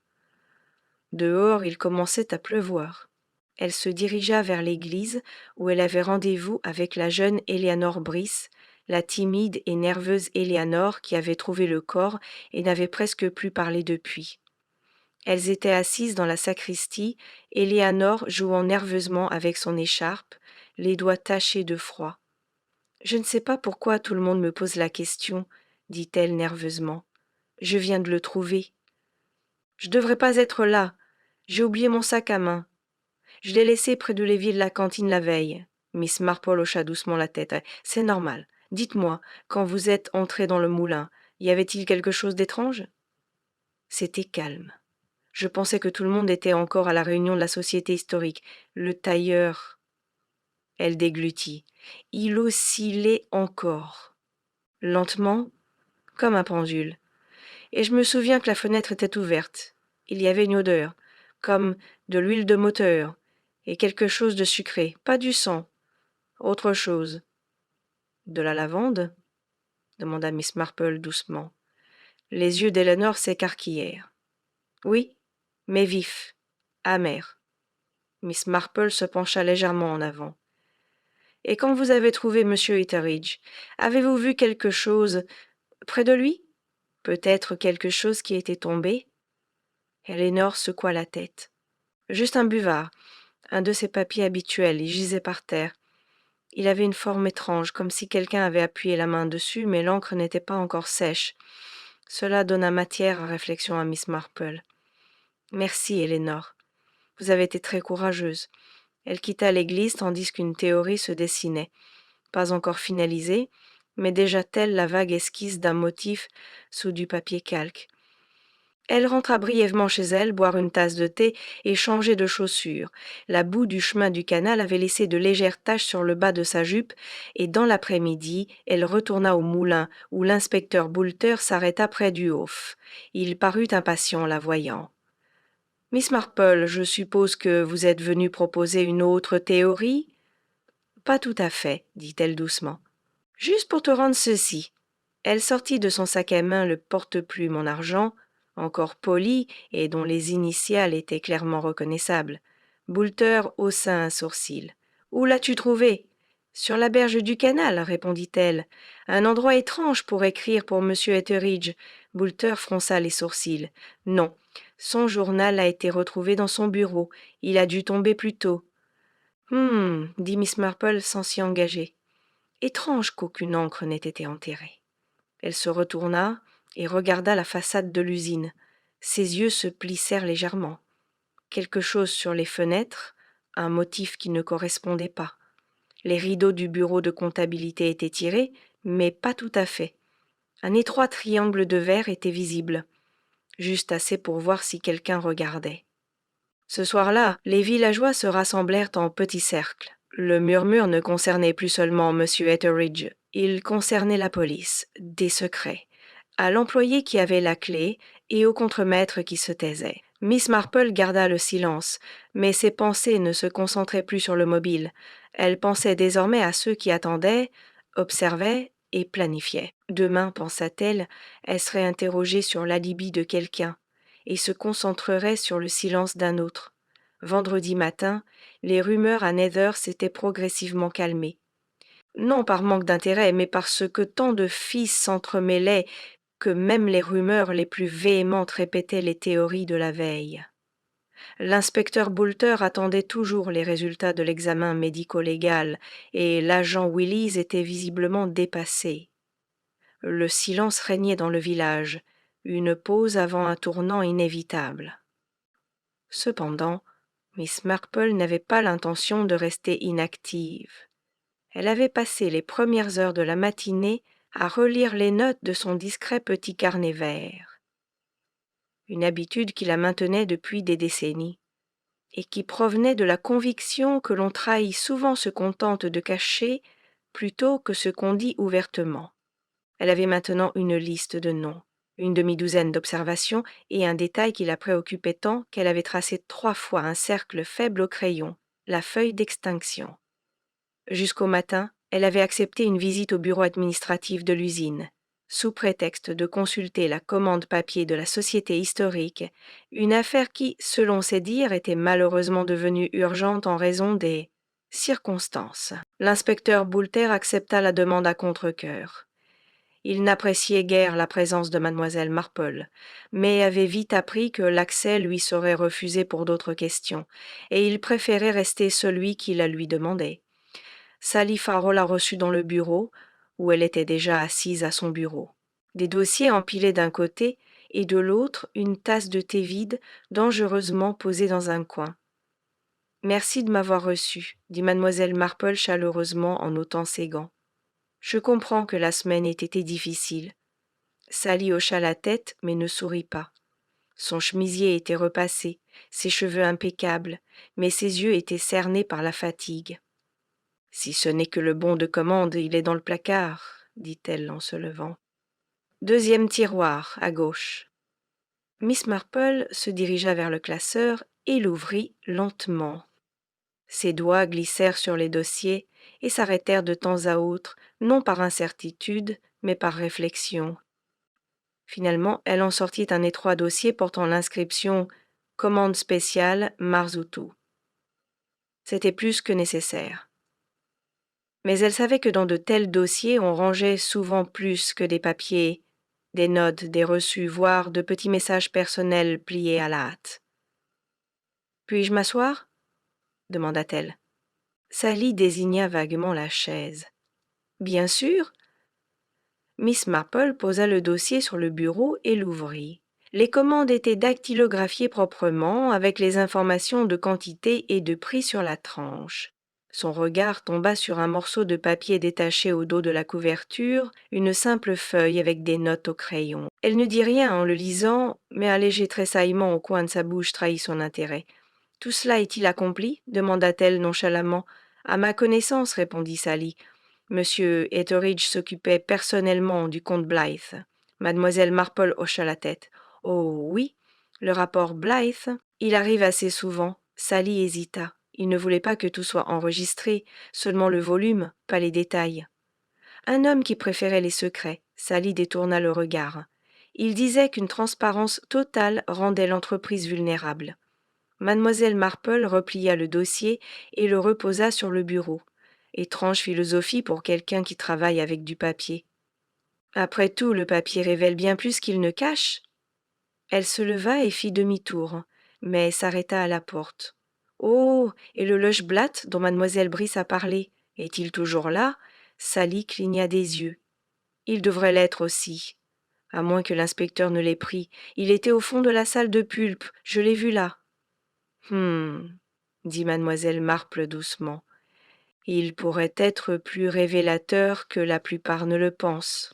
Dehors, il commençait à pleuvoir. Elle se dirigea vers l'église où elle avait rendez-vous avec la jeune Eleanor Brice, la timide et nerveuse Eleanor qui avait trouvé le corps et n'avait presque plus parlé depuis. Elles étaient assises dans la sacristie, Eleanor jouant nerveusement avec son écharpe, les doigts tachés de froid. « Je ne sais pas pourquoi tout le monde me pose la question, dit-elle nerveusement. Je viens de le trouver. Je devrais pas être là. J'ai oublié mon sac à main. Je l'ai laissé près de l'évier de la cantine la veille. Miss Marple hocha doucement la tête. C'est normal. Dites-moi, quand vous êtes entré dans le moulin, y avait-il quelque chose d'étrange? C'était calme. Je pensais que tout le monde était encore à la réunion de la société historique. Le tailleur. Elle déglutit. Il oscillait encore. Lentement, comme un pendule. Et je me souviens que la fenêtre était ouverte. Il y avait une odeur, comme de l'huile de moteur, et quelque chose de sucré, pas du sang, autre chose. De la lavande? Demanda Miss Marple doucement. Les yeux d'Elinor s'écarquillèrent. Oui, mais vifs, amers. Miss Marple se pencha légèrement en avant. Et quand vous avez trouvé M. Etheridge, avez-vous vu quelque chose près de lui? Peut-être quelque chose qui était tombé? Elinor secoua la tête. Juste un buvard, un de ses papiers habituels, il gisait par terre. Il avait une forme étrange, comme si quelqu'un avait appuyé la main dessus, mais l'encre n'était pas encore sèche. Cela donna matière à réflexion à Miss Marple. Merci, Elinor. Vous avez été très courageuse. Elle quitta l'église tandis qu'une théorie se dessinait, pas encore finalisée, mais déjà telle la vague esquisse d'un motif sous du papier calque. Elle rentra brièvement chez elle, boire une tasse de thé et changer de chaussures. La boue du chemin du canal avait laissé de légères taches sur le bas de sa jupe, et dans l'après-midi, elle retourna au moulin, où l'inspecteur Boulter s'arrêta près du Hof. Il parut impatient en la voyant. « Miss Marple, je suppose que vous êtes venue proposer une autre théorie ?»« Pas tout à fait, dit-elle doucement. Juste pour te rendre ceci. » Elle sortit de son sac à main le porte-plume en argent, encore poli et dont les initiales étaient clairement reconnaissables. Boulter haussa un sourcil. « Où l'as-tu trouvé ?»« Sur la berge du canal, répondit-elle. Un endroit étrange pour écrire pour M. Etheridge. » Boulter fronça les sourcils. « Non, son journal a été retrouvé dans son bureau. Il a dû tomber plus tôt. » Dit Miss Marple sans s'y engager. Étrange qu'aucune encre n'ait été enterrée. Elle se retourna et regarda la façade de l'usine. Ses yeux se plissèrent légèrement. Quelque chose sur les fenêtres, un motif qui ne correspondait pas. Les rideaux du bureau de comptabilité étaient tirés, mais pas tout à fait. Un étroit triangle de verre était visible, juste assez pour voir si quelqu'un regardait. Ce soir-là, les villageois se rassemblèrent en petits cercles. Le murmure ne concernait plus seulement M. Etheridge, il concernait la police, des secrets, à l'employé qui avait la clé et au contremaître qui se taisait. Miss Marple garda le silence, mais ses pensées ne se concentraient plus sur le mobile. Elle pensait désormais à ceux qui attendaient, observaient et planifiaient. Demain, pensa-t-elle, elle serait interrogée sur l'alibi de quelqu'un et se concentrerait sur le silence d'un autre. Vendredi matin, les rumeurs à Nether s'étaient progressivement calmées. Non par manque d'intérêt, mais parce que tant de fils s'entremêlaient que même les rumeurs les plus véhémentes répétaient les théories de la veille. L'inspecteur Boulter attendait toujours les résultats de l'examen médico-légal, et l'agent Willis était visiblement dépassé. Le silence régnait dans le village, une pause avant un tournant inévitable. Cependant, Miss Marple n'avait pas l'intention de rester inactive. Elle avait passé les premières heures de la matinée à relire les notes de son discret petit carnet vert. Une habitude qui la maintenait depuis des décennies, et qui provenait de la conviction que l'on trahit souvent ce qu'on tente de cacher plutôt que ce qu'on dit ouvertement. Elle avait maintenant une liste de noms, une demi-douzaine d'observations et un détail qui la préoccupait tant qu'elle avait tracé 3 fois un cercle faible au crayon, la feuille d'extinction. Jusqu'au matin, elle avait accepté une visite au bureau administratif de l'usine, sous prétexte de consulter la commande papier de la société historique, une affaire qui, selon ses dires, était malheureusement devenue urgente en raison des circonstances. L'inspecteur Boulter accepta la demande à contre-cœur. Il n'appréciait guère la présence de mademoiselle Marple, mais avait vite appris que l'accès lui serait refusé pour d'autres questions, et il préférait rester celui qui la lui demandait. Sally Farrell la reçut dans le bureau, où elle était déjà assise à son bureau. Des dossiers empilés d'un côté et de l'autre une tasse de thé vide dangereusement posée dans un coin. « Merci de m'avoir reçue, dit mademoiselle Marple chaleureusement en ôtant ses gants. Je comprends que la semaine ait été difficile. Sally hocha la tête, mais ne sourit pas. Son chemisier était repassé, ses cheveux impeccables, mais ses yeux étaient cernés par la fatigue. « Si ce n'est que le bon de commande, il est dans le placard, » dit-elle en se levant. « Deuxième tiroir, à gauche. » Miss Marple se dirigea vers le classeur et l'ouvrit lentement. Ses doigts glissèrent sur les dossiers et s'arrêtèrent de temps à autre, non par incertitude, mais par réflexion. Finalement, elle en sortit un étroit dossier portant l'inscription « Commande spéciale Marzoutou ». C'était plus que nécessaire. Mais elle savait que dans de tels dossiers, on rangeait souvent plus que des papiers, des notes, des reçus, voire de petits messages personnels pliés à la hâte. « Puis-je m'asseoir » demanda-t-elle. Sally désigna vaguement la chaise. « Bien sûr !» Miss Marple posa le dossier sur le bureau et l'ouvrit. Les commandes étaient dactylographiées proprement, avec les informations de quantité et de prix sur la tranche. Son regard tomba sur un morceau de papier détaché au dos de la couverture, une simple feuille avec des notes au crayon. Elle ne dit rien en le lisant, mais un léger tressaillement au coin de sa bouche trahit son intérêt. « Tout cela est-il accompli » demanda-t-elle nonchalamment. « À ma connaissance, répondit Sally. Monsieur Etheridge s'occupait personnellement du comte Blythe. Mademoiselle Marple hocha la tête. « Oh oui, le rapport Blythe. Il arrive assez souvent. » Sally hésita. Il ne voulait pas que tout soit enregistré, seulement le volume, pas les détails. Un homme qui préférait les secrets. Sally détourna le regard. Il disait qu'une transparence totale rendait l'entreprise vulnérable. Mademoiselle Marple replia le dossier et le reposa sur le bureau. Étrange philosophie pour quelqu'un qui travaille avec du papier. Après tout, le papier révèle bien plus qu'il ne cache. Elle se leva et fit demi-tour, mais s'arrêta à la porte. « Oh, et le Lochblatt dont mademoiselle Brice a parlé, est-il toujours là » Sally cligna des yeux. Il devrait l'être aussi. À moins que l'inspecteur ne l'ait pris. Il était au fond de la salle de pulpe. Je l'ai vu là. Dit mademoiselle Marple doucement. Il pourrait être plus révélateur que la plupart ne le pensent.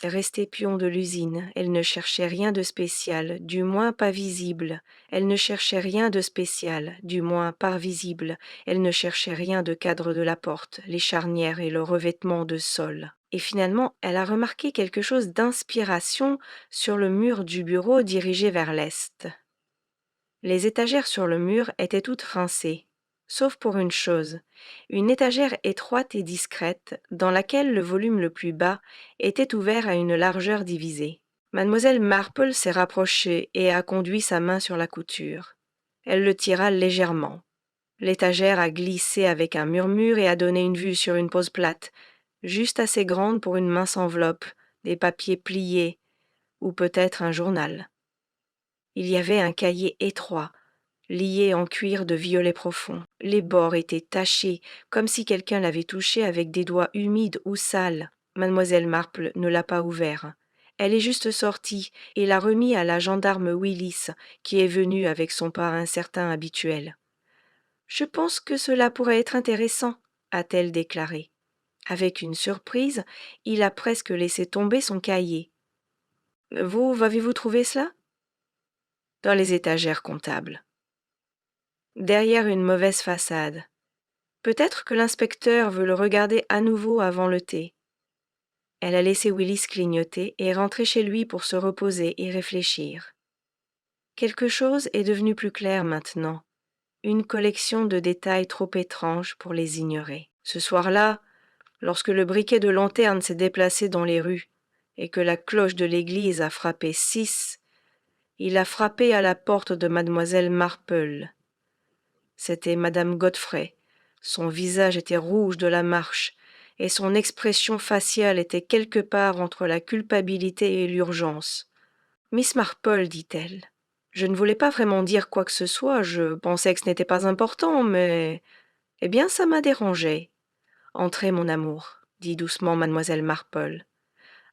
Restait pion de l'usine, elle ne cherchait rien de spécial, du moins pas visible. Elle ne cherchait rien de spécial, du moins pas visible. Elle ne cherchait rien de cadre de la porte, les charnières et le revêtement de sol. Et finalement, elle a remarqué quelque chose d'inspiration sur le mur du bureau dirigé vers l'est. Les étagères sur le mur étaient toutes rincées, sauf pour une chose, une étagère étroite et discrète, dans laquelle le volume le plus bas était ouvert à une largeur divisée. Mademoiselle Marple s'est rapprochée et a conduit sa main sur la couture. Elle le tira légèrement. L'étagère a glissé avec un murmure et a donné une vue sur une pose plate, juste assez grande pour une mince enveloppe, des papiers pliés, ou peut-être un journal. Il y avait un cahier étroit, lié en cuir de violet profond. Les bords étaient tachés, comme si quelqu'un l'avait touché avec des doigts humides ou sales. Mademoiselle Marple ne l'a pas ouvert. Elle est juste sortie et l'a remis à la gendarme Willis, qui est venue avec son pas incertain habituel. « Je pense que cela pourrait être intéressant, » a-t-elle déclaré. Avec une surprise, il a presque laissé tomber son cahier. « Vous avez-vous trouvé cela ?»« Dans les étagères comptables. » Derrière une mauvaise façade. Peut-être que l'inspecteur veut le regarder à nouveau avant le thé. Elle a laissé Willis clignoter et est rentrée chez lui pour se reposer et réfléchir. Quelque chose est devenu plus clair maintenant. Une collection de détails trop étranges pour les ignorer. Ce soir-là, lorsque le briquet de lanterne s'est déplacé dans les rues et que la cloche de l'église a frappé 6, il a frappé à la porte de mademoiselle Marple. C'était madame Godfrey. Son visage était rouge de la marche, et son expression faciale était quelque part entre la culpabilité et l'urgence. « Miss Marple, dit-elle, je ne voulais pas vraiment dire quoi que ce soit, je pensais que ce n'était pas important, mais... Eh bien, ça m'a dérangé. »« Entrez, mon amour, » dit doucement mademoiselle Marple.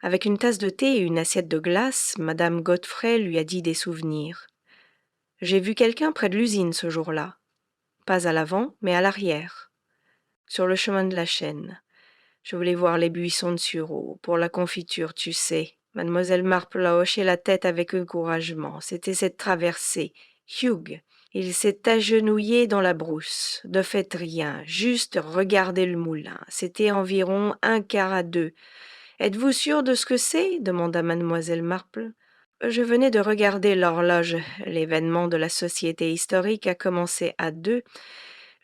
Avec une tasse de thé et une assiette de glace, madame Godfrey lui a dit des souvenirs. « J'ai vu quelqu'un près de l'usine ce jour-là. Pas à l'avant, mais à l'arrière. Sur le chemin de la Chêne. Je voulais voir les buissons de sureau, pour la confiture, tu sais. » Mademoiselle Marple a hoché la tête avec encouragement. C'était cette traversée. Hugh, il s'est agenouillé dans la brousse. De fait rien, juste regarder le moulin. C'était environ 1/4 à 2. « Êtes-vous sûre de ce que c'est ?» demanda mademoiselle Marple. « Je venais de regarder l'horloge. L'événement de la société historique a commencé à 2.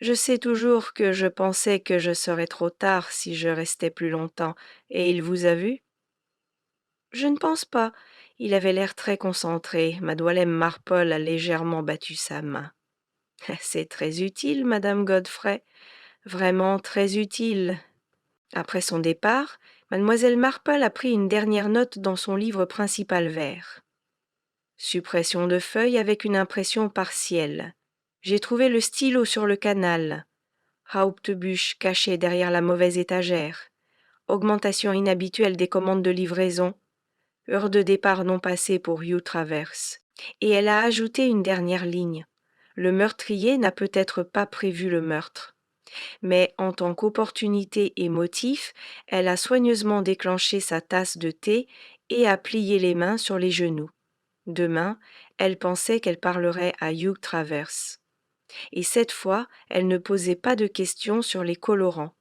Je sais toujours que je pensais que je serais trop tard si je restais plus longtemps. Et il vous a vu ?»« Je ne pense pas. Il avait l'air très concentré. » Mademoiselle Marple a légèrement battu sa main. « C'est très utile, madame Godfrey. Vraiment très utile. » Après son départ, mademoiselle Marple a pris une dernière note dans son livre principal vert. Suppression de feuilles avec une impression partielle. J'ai trouvé le stylo sur le canal. Hauptbuch caché derrière la mauvaise étagère. Augmentation inhabituelle des commandes de livraison. Heure de départ non passée pour Hugh Travers. Et elle a ajouté une dernière ligne. Le meurtrier n'a peut-être pas prévu le meurtre. Mais en tant qu'opportunité et motif, elle a soigneusement déclenché sa tasse de thé et a plié les mains sur les genoux. Demain, elle pensait qu'elle parlerait à Hugh Travers. Et cette fois, elle ne posait pas de questions sur les colorants.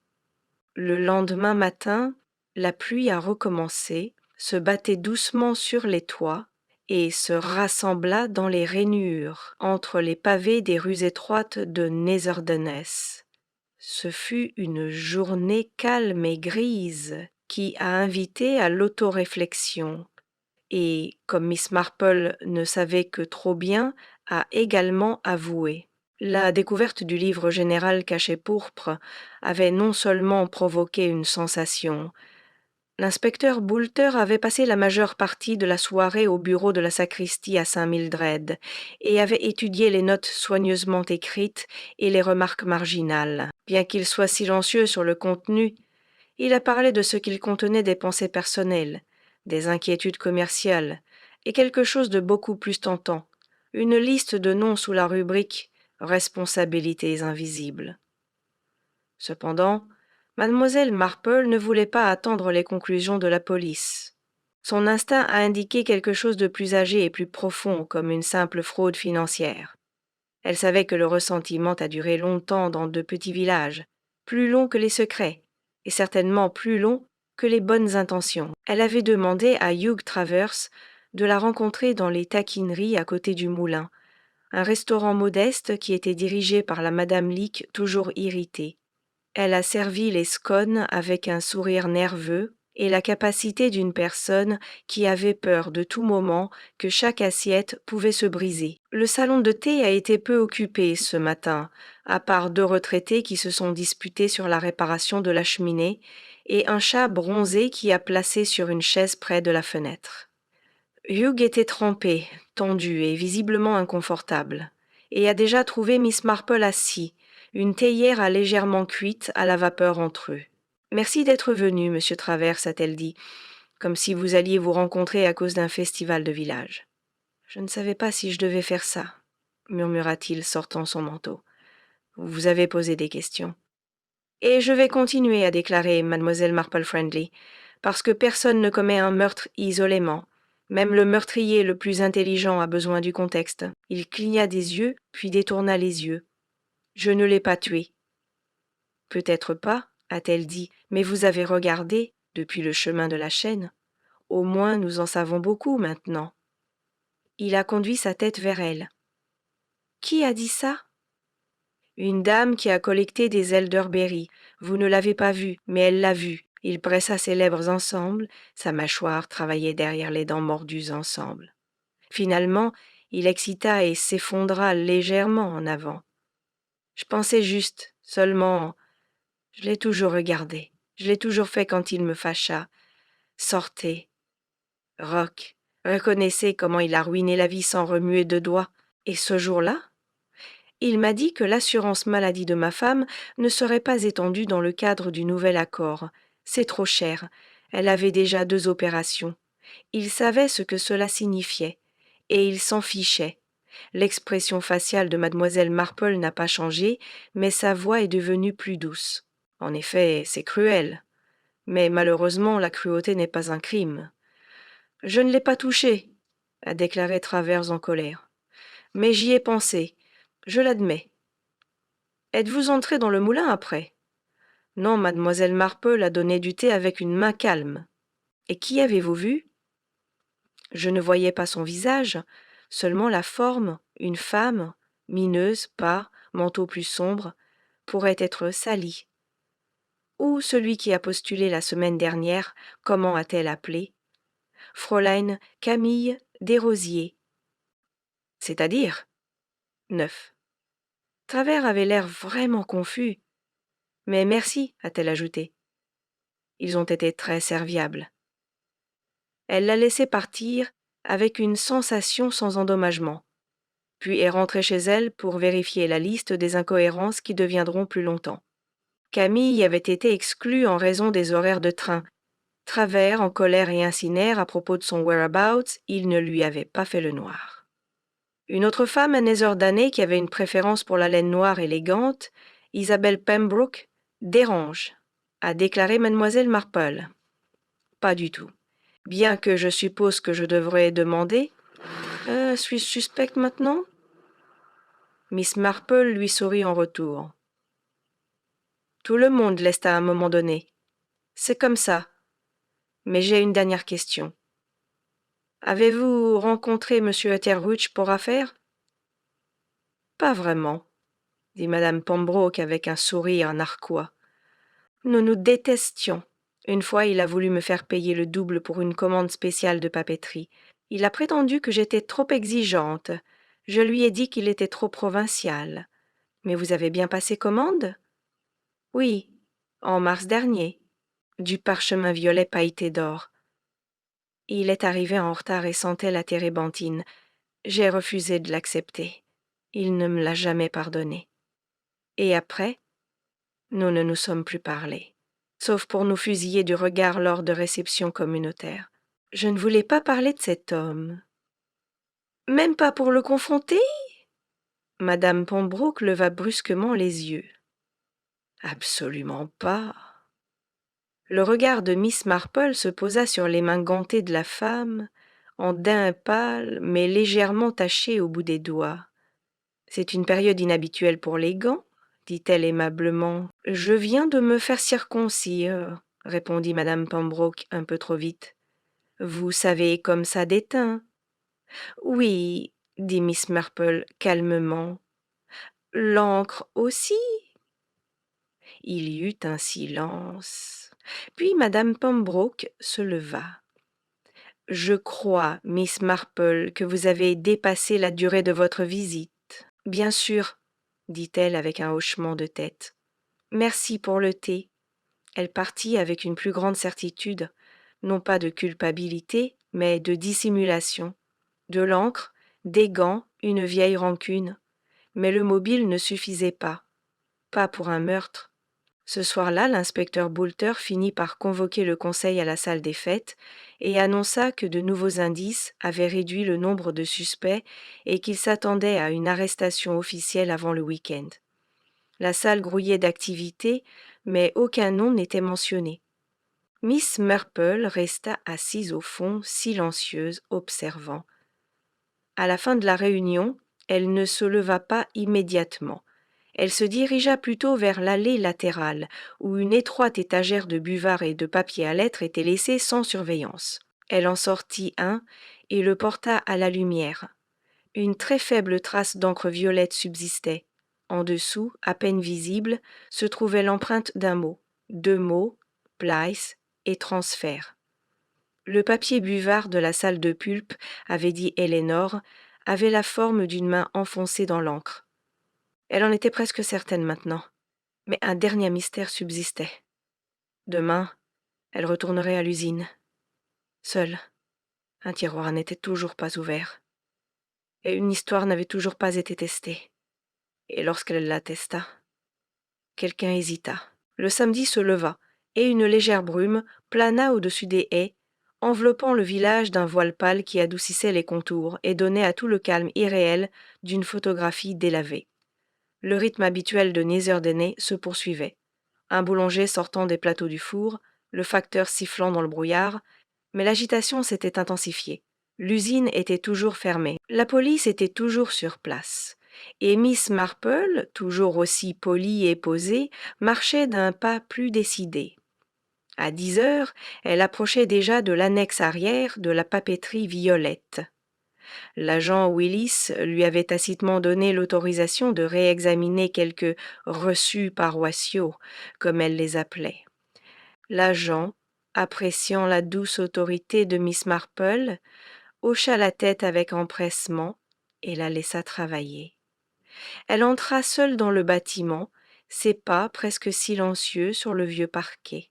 Le lendemain matin, la pluie a recommencé, se battait doucement sur les toits et se rassembla dans les rainures entre les pavés des rues étroites de Nézerdennes. Ce fut une journée calme et grise qui a invité à l'autoréflexion et, comme Miss Marple ne savait que trop bien, a également avoué. La découverte du livre général cachet pourpre avait non seulement provoqué une sensation. L'inspecteur Boulter avait passé la majeure partie de la soirée au bureau de la sacristie à Saint-Mildred et avait étudié les notes soigneusement écrites et les remarques marginales. Bien qu'il soit silencieux sur le contenu, il a parlé de ce qu'il contenait des pensées personnelles, des inquiétudes commerciales et quelque chose de beaucoup plus tentant, une liste de noms sous la rubrique Responsabilités invisibles. Cependant, mademoiselle Marple ne voulait pas attendre les conclusions de la police. Son instinct a indiqué quelque chose de plus âgé et plus profond, comme une simple fraude financière. Elle savait que le ressentiment a duré longtemps dans de petits villages, plus long que les secrets, et certainement plus long que les bonnes intentions. Elle avait demandé à Hugh Travers de la rencontrer dans les taquineries à côté du moulin, un restaurant modeste qui était dirigé par la madame Leake toujours irritée. Elle a servi les scones avec un sourire nerveux et la capacité d'une personne qui avait peur de tout moment que chaque assiette pouvait se briser. Le salon de thé a été peu occupé ce matin, à part 2 retraités qui se sont disputés sur la réparation de la cheminée et un chat bronzé qui a placé sur une chaise près de la fenêtre. Hugh était trempé, tendu et visiblement inconfortable, et a déjà trouvé Miss Marple assis, une théière à légèrement cuite à la vapeur entre eux. « Merci d'être venu, monsieur Travers, a-t-elle dit, comme si vous alliez vous rencontrer à cause d'un festival de village. »« Je ne savais pas si je devais faire ça, » murmura-t-il, sortant son manteau. « Vous avez posé des questions. »« Et je vais continuer à déclarer, mademoiselle Marple Friendly, parce que personne ne commet un meurtre isolément. Même le meurtrier le plus intelligent a besoin du contexte. » Il cligna des yeux, puis détourna les yeux. « Je ne l'ai pas tué. »« Peut-être pas, a-t-elle dit, mais vous avez regardé, depuis le chemin de la chaîne. Au moins nous en savons beaucoup maintenant. » Il a conduit sa tête vers elle. « Qui a dit ça ?»« Une dame qui a collecté des elderberries. Vous ne l'avez pas vue, mais elle l'a vue. » Il pressa ses lèvres ensemble, sa mâchoire travaillait derrière les dents mordues ensemble. Finalement, il excita et s'effondra légèrement en avant. « Je pensais juste, seulement, je l'ai toujours regardé. Je l'ai toujours fait quand il me fâcha. Sortez. Rock, reconnaissez comment il a ruiné la vie sans remuer de doigts. Et ce jour-là, il m'a dit que l'assurance maladie de ma femme ne serait pas étendue dans le cadre du nouvel accord. C'est trop cher. Elle avait déjà 2 opérations. Il savait ce que cela signifiait, et il s'en fichait. L'expression faciale de mademoiselle Marple n'a pas changé, mais sa voix est devenue plus douce. En effet, c'est cruel. Mais malheureusement, la cruauté n'est pas un crime. « Je ne l'ai pas touché, » a déclaré Travers en colère. « Mais j'y ai pensé. Je l'admets. »« Êtes-vous entré dans le moulin après ?»« Non, mademoiselle Marple a donné du thé avec une main calme. »« Et qui avez-vous vu ?»« Je ne voyais pas son visage, seulement la forme, une femme, mineuse, pas, manteau plus sombre, pourrait être Sally. » Ou celui qui a postulé la semaine dernière, comment a-t-elle appelé ? Fräulein Camille Desrosiers. C'est-à-dire 9. Travers avait l'air vraiment confus. Mais merci, a-t-elle ajouté. Ils ont été très serviables. Elle l'a laissé partir avec une sensation sans endommagement, puis est rentrée chez elle pour vérifier la liste des incohérences qui deviendront plus longtemps. Camille avait été exclue en raison des horaires de train. Travers, en colère et incinère à propos de son whereabouts, il ne lui avait pas fait le noir. Une autre femme, un aiseur d'année qui avait une préférence pour la laine noire élégante, Isabelle Pembroke, dérange, a déclaré mademoiselle Marple. Pas du tout. Bien que je suppose que je devrais demander. Suis-je suspecte maintenant ? Miss Marple lui sourit en retour. Tout le monde laisse à un moment donné. C'est comme ça. Mais j'ai une dernière question. Avez-vous rencontré M. Etterwich pour affaire ? Pas vraiment, dit madame Pembroke avec un sourire narquois. Nous nous détestions. Une fois, il a voulu me faire payer le double pour une commande spéciale de papeterie. Il a prétendu que j'étais trop exigeante. Je lui ai dit qu'il était trop provincial. Mais vous avez bien passé commande? Oui, en mars dernier, du parchemin violet pailleté d'or. Il est arrivé en retard et sentait la térébenthine. J'ai refusé de l'accepter. Il ne me l'a jamais pardonné. Et après, nous ne nous sommes plus parlé, sauf pour nous fusiller du regard lors de réceptions communautaires. Je ne voulais pas parler de cet homme. Même pas pour le confronter? Madame Pembroke leva brusquement les yeux. Absolument pas. Le regard de Miss Marple se posa sur les mains gantées de la femme, en daim pâle mais légèrement tachées au bout des doigts. C'est une période inhabituelle pour les gants, dit-elle aimablement. Je viens de me faire circoncire, répondit madame Pembroke un peu trop vite. Vous savez comme ça déteint. Oui, dit Miss Marple calmement. L'encre aussi? Il y eut un silence. Puis madame Pembroke se leva. Je crois, Miss Marple, que vous avez dépassé la durée de votre visite. Bien sûr, dit-elle avec un hochement de tête. Merci pour le thé. Elle partit avec une plus grande certitude, non pas de culpabilité, mais de dissimulation. De l'encre, des gants, une vieille rancune. Mais le mobile ne suffisait pas. Pas pour un meurtre. Ce soir-là, l'inspecteur Boulter finit par convoquer le conseil à la salle des fêtes et annonça que de nouveaux indices avaient réduit le nombre de suspects et qu'il s'attendait à une arrestation officielle avant le week-end. La salle grouillait d'activité, mais aucun nom n'était mentionné. Miss Marple resta assise au fond, silencieuse, observant. À la fin de la réunion, elle ne se leva pas immédiatement. Elle se dirigea plutôt vers l'allée latérale, où une étroite étagère de buvards et de papier à lettres était laissée sans surveillance. Elle en sortit un et le porta à la lumière. Une très faible trace d'encre violette subsistait. En dessous, à peine visible, se trouvait l'empreinte d'un mot. 2 mots, Pleiss et transfert. Le papier buvard de la salle de pulpe, avait dit Elinor, avait la forme d'une main enfoncée dans l'encre. Elle en était presque certaine maintenant, mais un dernier mystère subsistait. Demain, elle retournerait à l'usine. Seule, un tiroir n'était toujours pas ouvert, et une histoire n'avait toujours pas été testée. Et lorsqu'elle la testa, quelqu'un hésita. Le samedi se leva, et une légère brume plana au-dessus des haies, enveloppant le village d'un voile pâle qui adoucissait les contours et donnait à tout le calme irréel d'une photographie délavée. Le rythme habituel de Netherdeney se poursuivait. Un boulanger sortant des plateaux du four, le facteur sifflant dans le brouillard, mais l'agitation s'était intensifiée. L'usine était toujours fermée, la police était toujours sur place, et Miss Marple, toujours aussi polie et posée, marchait d'un pas plus décidé. À 10 heures, elle approchait déjà de l'annexe arrière de la papeterie Violette. L'agent Willis lui avait tacitement donné l'autorisation de réexaminer quelques reçus paroissiaux, comme elle les appelait. L'agent, appréciant la douce autorité de Miss Marple, hocha la tête avec empressement et la laissa travailler. Elle entra seule dans le bâtiment, ses pas presque silencieux sur le vieux parquet.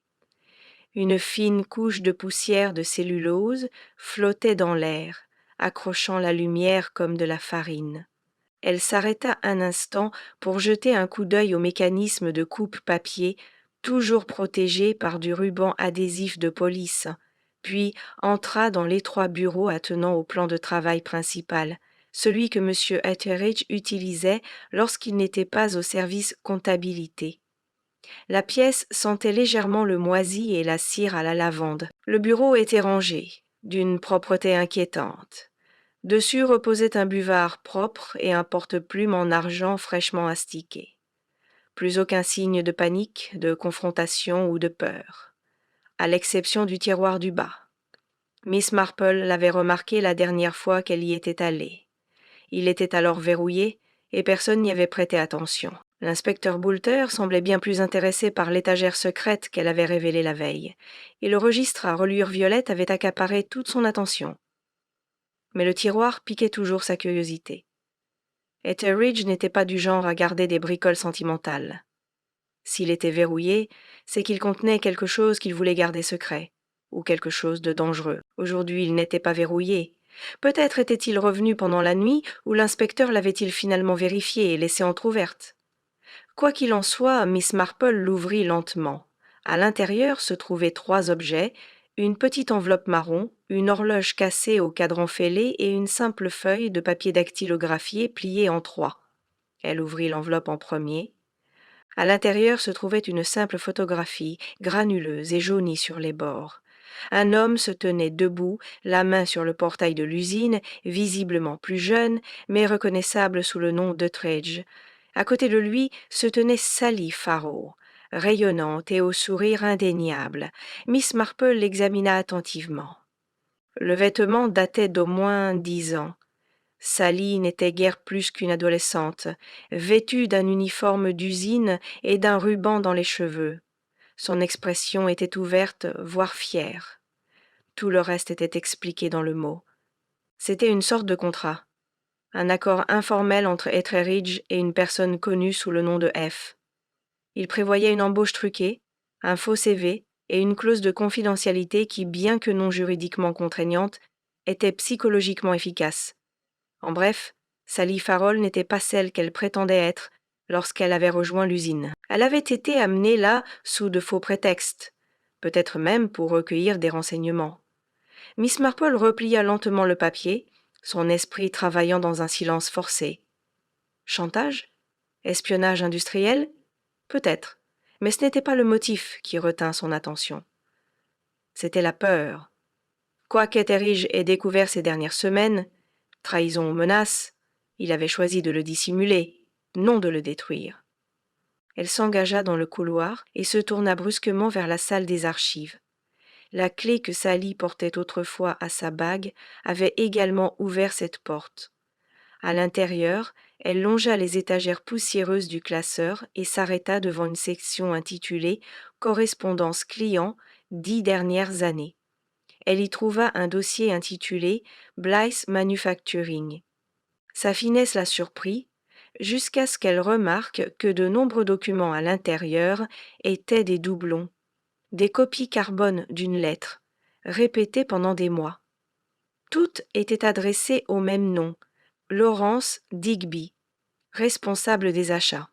Une fine couche de poussière de cellulose flottait dans l'air, accrochant la lumière comme de la farine. Elle s'arrêta un instant pour jeter un coup d'œil au mécanisme de coupe-papier, toujours protégé par du ruban adhésif de police, puis entra dans l'étroit bureau attenant au plan de travail principal, celui que M. Etheridge utilisait lorsqu'il n'était pas au service comptabilité. La pièce sentait légèrement le moisi et la cire à la lavande. Le bureau était rangé, d'une propreté inquiétante. Dessus reposait un buvard propre et un porte-plume en argent fraîchement astiqué. Plus aucun signe de panique, de confrontation ou de peur, à l'exception du tiroir du bas. Miss Marple l'avait remarqué la dernière fois qu'elle y était allée. Il était alors verrouillé et personne n'y avait prêté attention. L'inspecteur Boulter semblait bien plus intéressé par l'étagère secrète qu'elle avait révélée la veille, et le registre à reliure violette avait accaparé toute son attention. Mais le tiroir piquait toujours sa curiosité. Etheridge n'était pas du genre à garder des bricoles sentimentales. S'il était verrouillé, c'est qu'il contenait quelque chose qu'il voulait garder secret, ou quelque chose de dangereux. Aujourd'hui, il n'était pas verrouillé. Peut-être était-il revenu pendant la nuit, ou l'inspecteur l'avait-il finalement vérifié et laissé entr'ouverte. Quoi qu'il en soit, Miss Marple l'ouvrit lentement. À l'intérieur se trouvaient 3 objets, une petite enveloppe marron, une horloge cassée au cadran fêlé et une simple feuille de papier dactylographié pliée en 3. Elle ouvrit l'enveloppe en premier. À l'intérieur se trouvait une simple photographie, granuleuse et jaunie sur les bords. Un homme se tenait debout, la main sur le portail de l'usine, visiblement plus jeune, mais reconnaissable sous le nom d'Etheridge. À côté de lui se tenait Sally Farrow, rayonnante et au sourire indéniable. Miss Marple l'examina attentivement. Le vêtement datait d'au moins 10 ans. Sally n'était guère plus qu'une adolescente, vêtue d'un uniforme d'usine et d'un ruban dans les cheveux. Son expression était ouverte, voire fière. Tout le reste était expliqué dans le mot. C'était une sorte de contrat, un accord informel entre Etheridge et une personne connue sous le nom de F. Il prévoyait une embauche truquée, un faux CV et une clause de confidentialité qui, bien que non juridiquement contraignante, était psychologiquement efficace. En bref, Sally Farrell n'était pas celle qu'elle prétendait être lorsqu'elle avait rejoint l'usine. Elle avait été amenée là sous de faux prétextes, peut-être même pour recueillir des renseignements. Miss Marple replia lentement le papier, son esprit travaillant dans un silence forcé. Chantage? Espionnage industriel? Peut-être, mais ce n'était pas le motif qui retint son attention. C'était la peur. Quoique Etheridge ait découvert ces dernières semaines, trahison ou menace, il avait choisi de le dissimuler, non de le détruire. Elle s'engagea dans le couloir et se tourna brusquement vers la salle des archives. La clé que Sally portait autrefois à sa bague avait également ouvert cette porte. À l'intérieur, elle longea les étagères poussiéreuses du classeur et s'arrêta devant une section intitulée Correspondance client 10 dernières années. Elle y trouva un dossier intitulé Blythe Manufacturing. Sa finesse la surprit, jusqu'à ce qu'elle remarque que de nombreux documents à l'intérieur étaient des doublons, des copies carbone d'une lettre, répétées pendant des mois. Toutes étaient adressées au même nom, Laurence Digby, responsable des achats.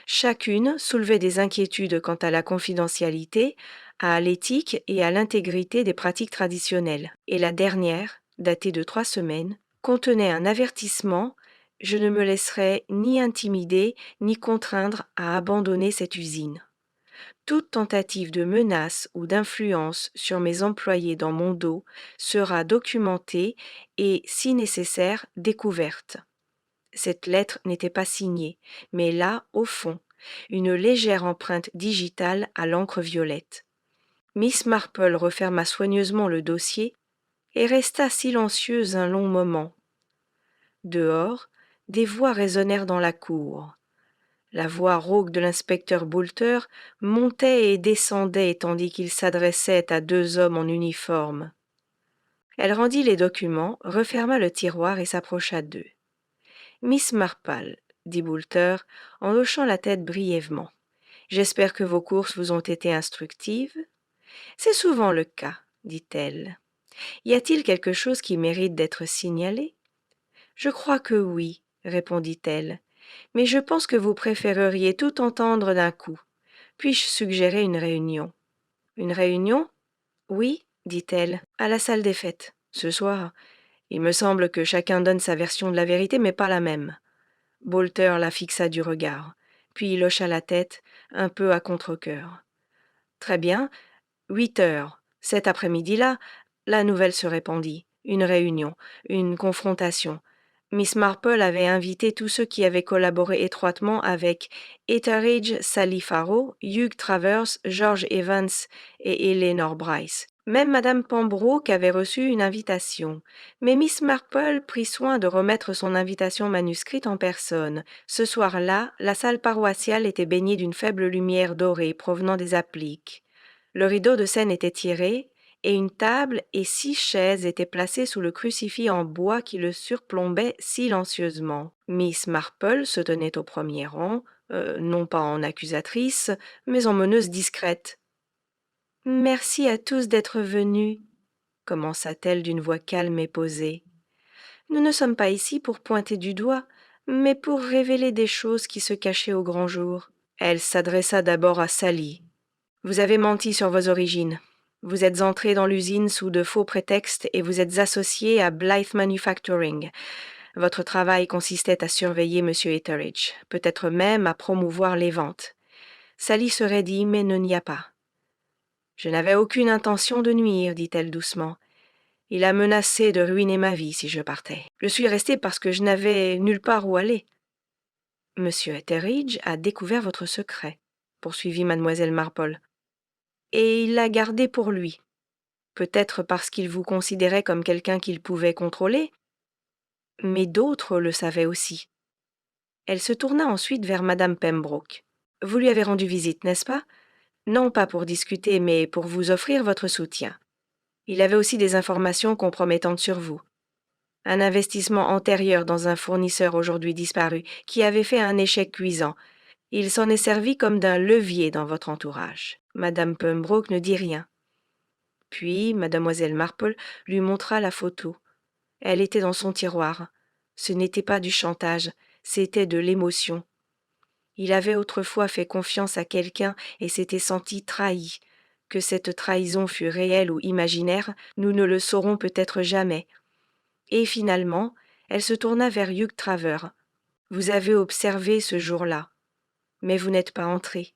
Chacune soulevait des inquiétudes quant à la confidentialité, à l'éthique et à l'intégrité des pratiques traditionnelles. Et la dernière, datée de 3 semaines, contenait un avertissement: je ne me laisserai ni intimider ni contraindre à abandonner cette usine. Toute tentative de menace ou d'influence sur mes employés dans mon dos sera documentée et, si nécessaire, découverte. Cette lettre n'était pas signée, mais là, au fond, une légère empreinte digitale à l'encre violette. Miss Marple referma soigneusement le dossier et resta silencieuse un long moment. Dehors, des voix résonnèrent dans la cour. La voix rauque de l'inspecteur Boulter montait et descendait tandis qu'il s'adressait à 2 hommes en uniforme. Elle rendit les documents, referma le tiroir et s'approcha d'eux. Miss Marple, dit Boulter, en hochant la tête brièvement. J'espère que vos courses vous ont été instructives. C'est souvent le cas, dit-elle. Y a-t-il quelque chose qui mérite d'être signalé? Je crois que oui, répondit-elle, mais je pense que vous préféreriez tout entendre d'un coup. Puis-je suggérer une réunion? Une réunion? Oui, dit-elle, à la salle des fêtes, ce soir. Il me semble que chacun donne sa version de la vérité, mais pas la même. Boulter la fixa du regard, puis il hocha la tête, un peu à contre-cœur. Très bien, 8 heures. Cet après-midi-là, la nouvelle se répandit. Une réunion, une confrontation. Miss Marple avait invité tous ceux qui avaient collaboré étroitement avec Etheridge, Sally Farrow, Hugh Travers, George Evans et Eleanor Bryce. Même Madame Pembroke avait reçu une invitation. Mais Miss Marple prit soin de remettre son invitation manuscrite en personne. Ce soir-là, la salle paroissiale était baignée d'une faible lumière dorée provenant des appliques. Le rideau de scène était tiré, et une table et 6 chaises étaient placées sous le crucifix en bois qui le surplombait silencieusement. Miss Marple se tenait au premier rang, non pas en accusatrice, mais en meneuse discrète. « Merci à tous d'être venus, » commença-t-elle d'une voix calme et posée. « Nous ne sommes pas ici pour pointer du doigt, mais pour révéler des choses qui se cachaient au grand jour. » Elle s'adressa d'abord à Sally. « Vous avez menti sur vos origines. Vous êtes entré dans l'usine sous de faux prétextes et vous êtes associé à Blythe Manufacturing. Votre travail consistait à surveiller M. Etheridge, peut-être même à promouvoir les ventes. Sally se raidit, mais ne nia pas. « Je n'avais aucune intention de nuire, dit-elle doucement. Il a menacé de ruiner ma vie si je partais. Je suis restée parce que je n'avais nulle part où aller. » « Monsieur Etheridge a découvert votre secret, » poursuivit mademoiselle Marple, « et il l'a gardé pour lui. Peut-être parce qu'il vous considérait comme quelqu'un qu'il pouvait contrôler, mais d'autres le savaient aussi. » Elle se tourna ensuite vers madame Pembroke. « Vous lui avez rendu visite, n'est-ce pas ? Non pas pour discuter, mais pour vous offrir votre soutien. Il avait aussi des informations compromettantes sur vous. Un investissement antérieur dans un fournisseur aujourd'hui disparu, qui avait fait un échec cuisant. Il s'en est servi comme d'un levier dans votre entourage. » Madame Pembroke ne dit rien. Puis mademoiselle Marple lui montra la photo. Elle était dans son tiroir. Ce n'était pas du chantage, c'était de l'émotion. Il avait autrefois fait confiance à quelqu'un et s'était senti trahi. Que cette trahison fût réelle ou imaginaire, nous ne le saurons peut-être jamais. Et finalement, elle se tourna vers Hugh Traver. « Vous avez observé ce jour-là, mais vous n'êtes pas entré.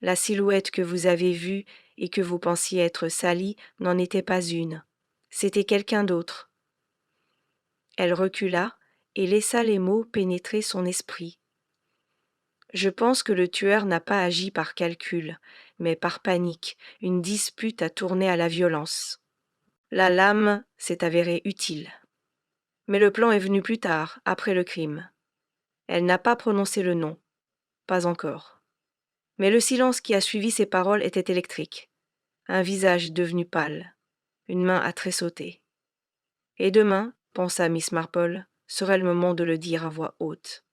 La silhouette que vous avez vue et que vous pensiez être Sally n'en était pas une. C'était quelqu'un d'autre. » Elle recula et laissa les mots pénétrer son esprit. « Je pense que le tueur n'a pas agi par calcul, mais par panique, une dispute a tourné à la violence. La lame s'est avérée utile. Mais le plan est venu plus tard, après le crime. Elle n'a pas prononcé le nom. Pas encore. Mais le silence qui a suivi ces paroles était électrique. Un visage devenu pâle. Une main a tressauté. Et demain, pensa Miss Marple, serait le moment de le dire à voix haute.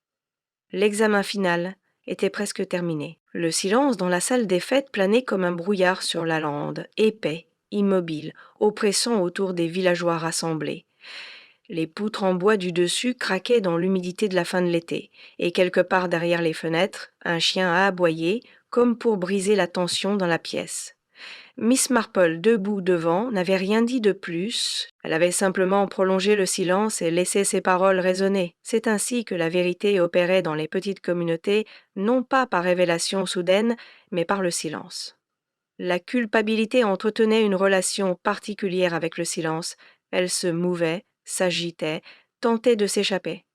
L'examen final était presque terminé. Le silence dans la salle des fêtes planait comme un brouillard sur la lande, épais, immobile, oppressant autour des villageois rassemblés. Les poutres en bois du dessus craquaient dans l'humidité de la fin de l'été, et quelque part derrière les fenêtres, un chien a aboyé, comme pour briser la tension dans la pièce. Miss Marple, debout devant, n'avait rien dit de plus. Elle avait simplement prolongé le silence et laissé ses paroles résonner. C'est ainsi que la vérité opérait dans les petites communautés, non pas par révélation soudaine, mais par le silence. La culpabilité entretenait une relation particulière avec le silence. Elle se mouvait, s'agitait, tentait de s'échapper.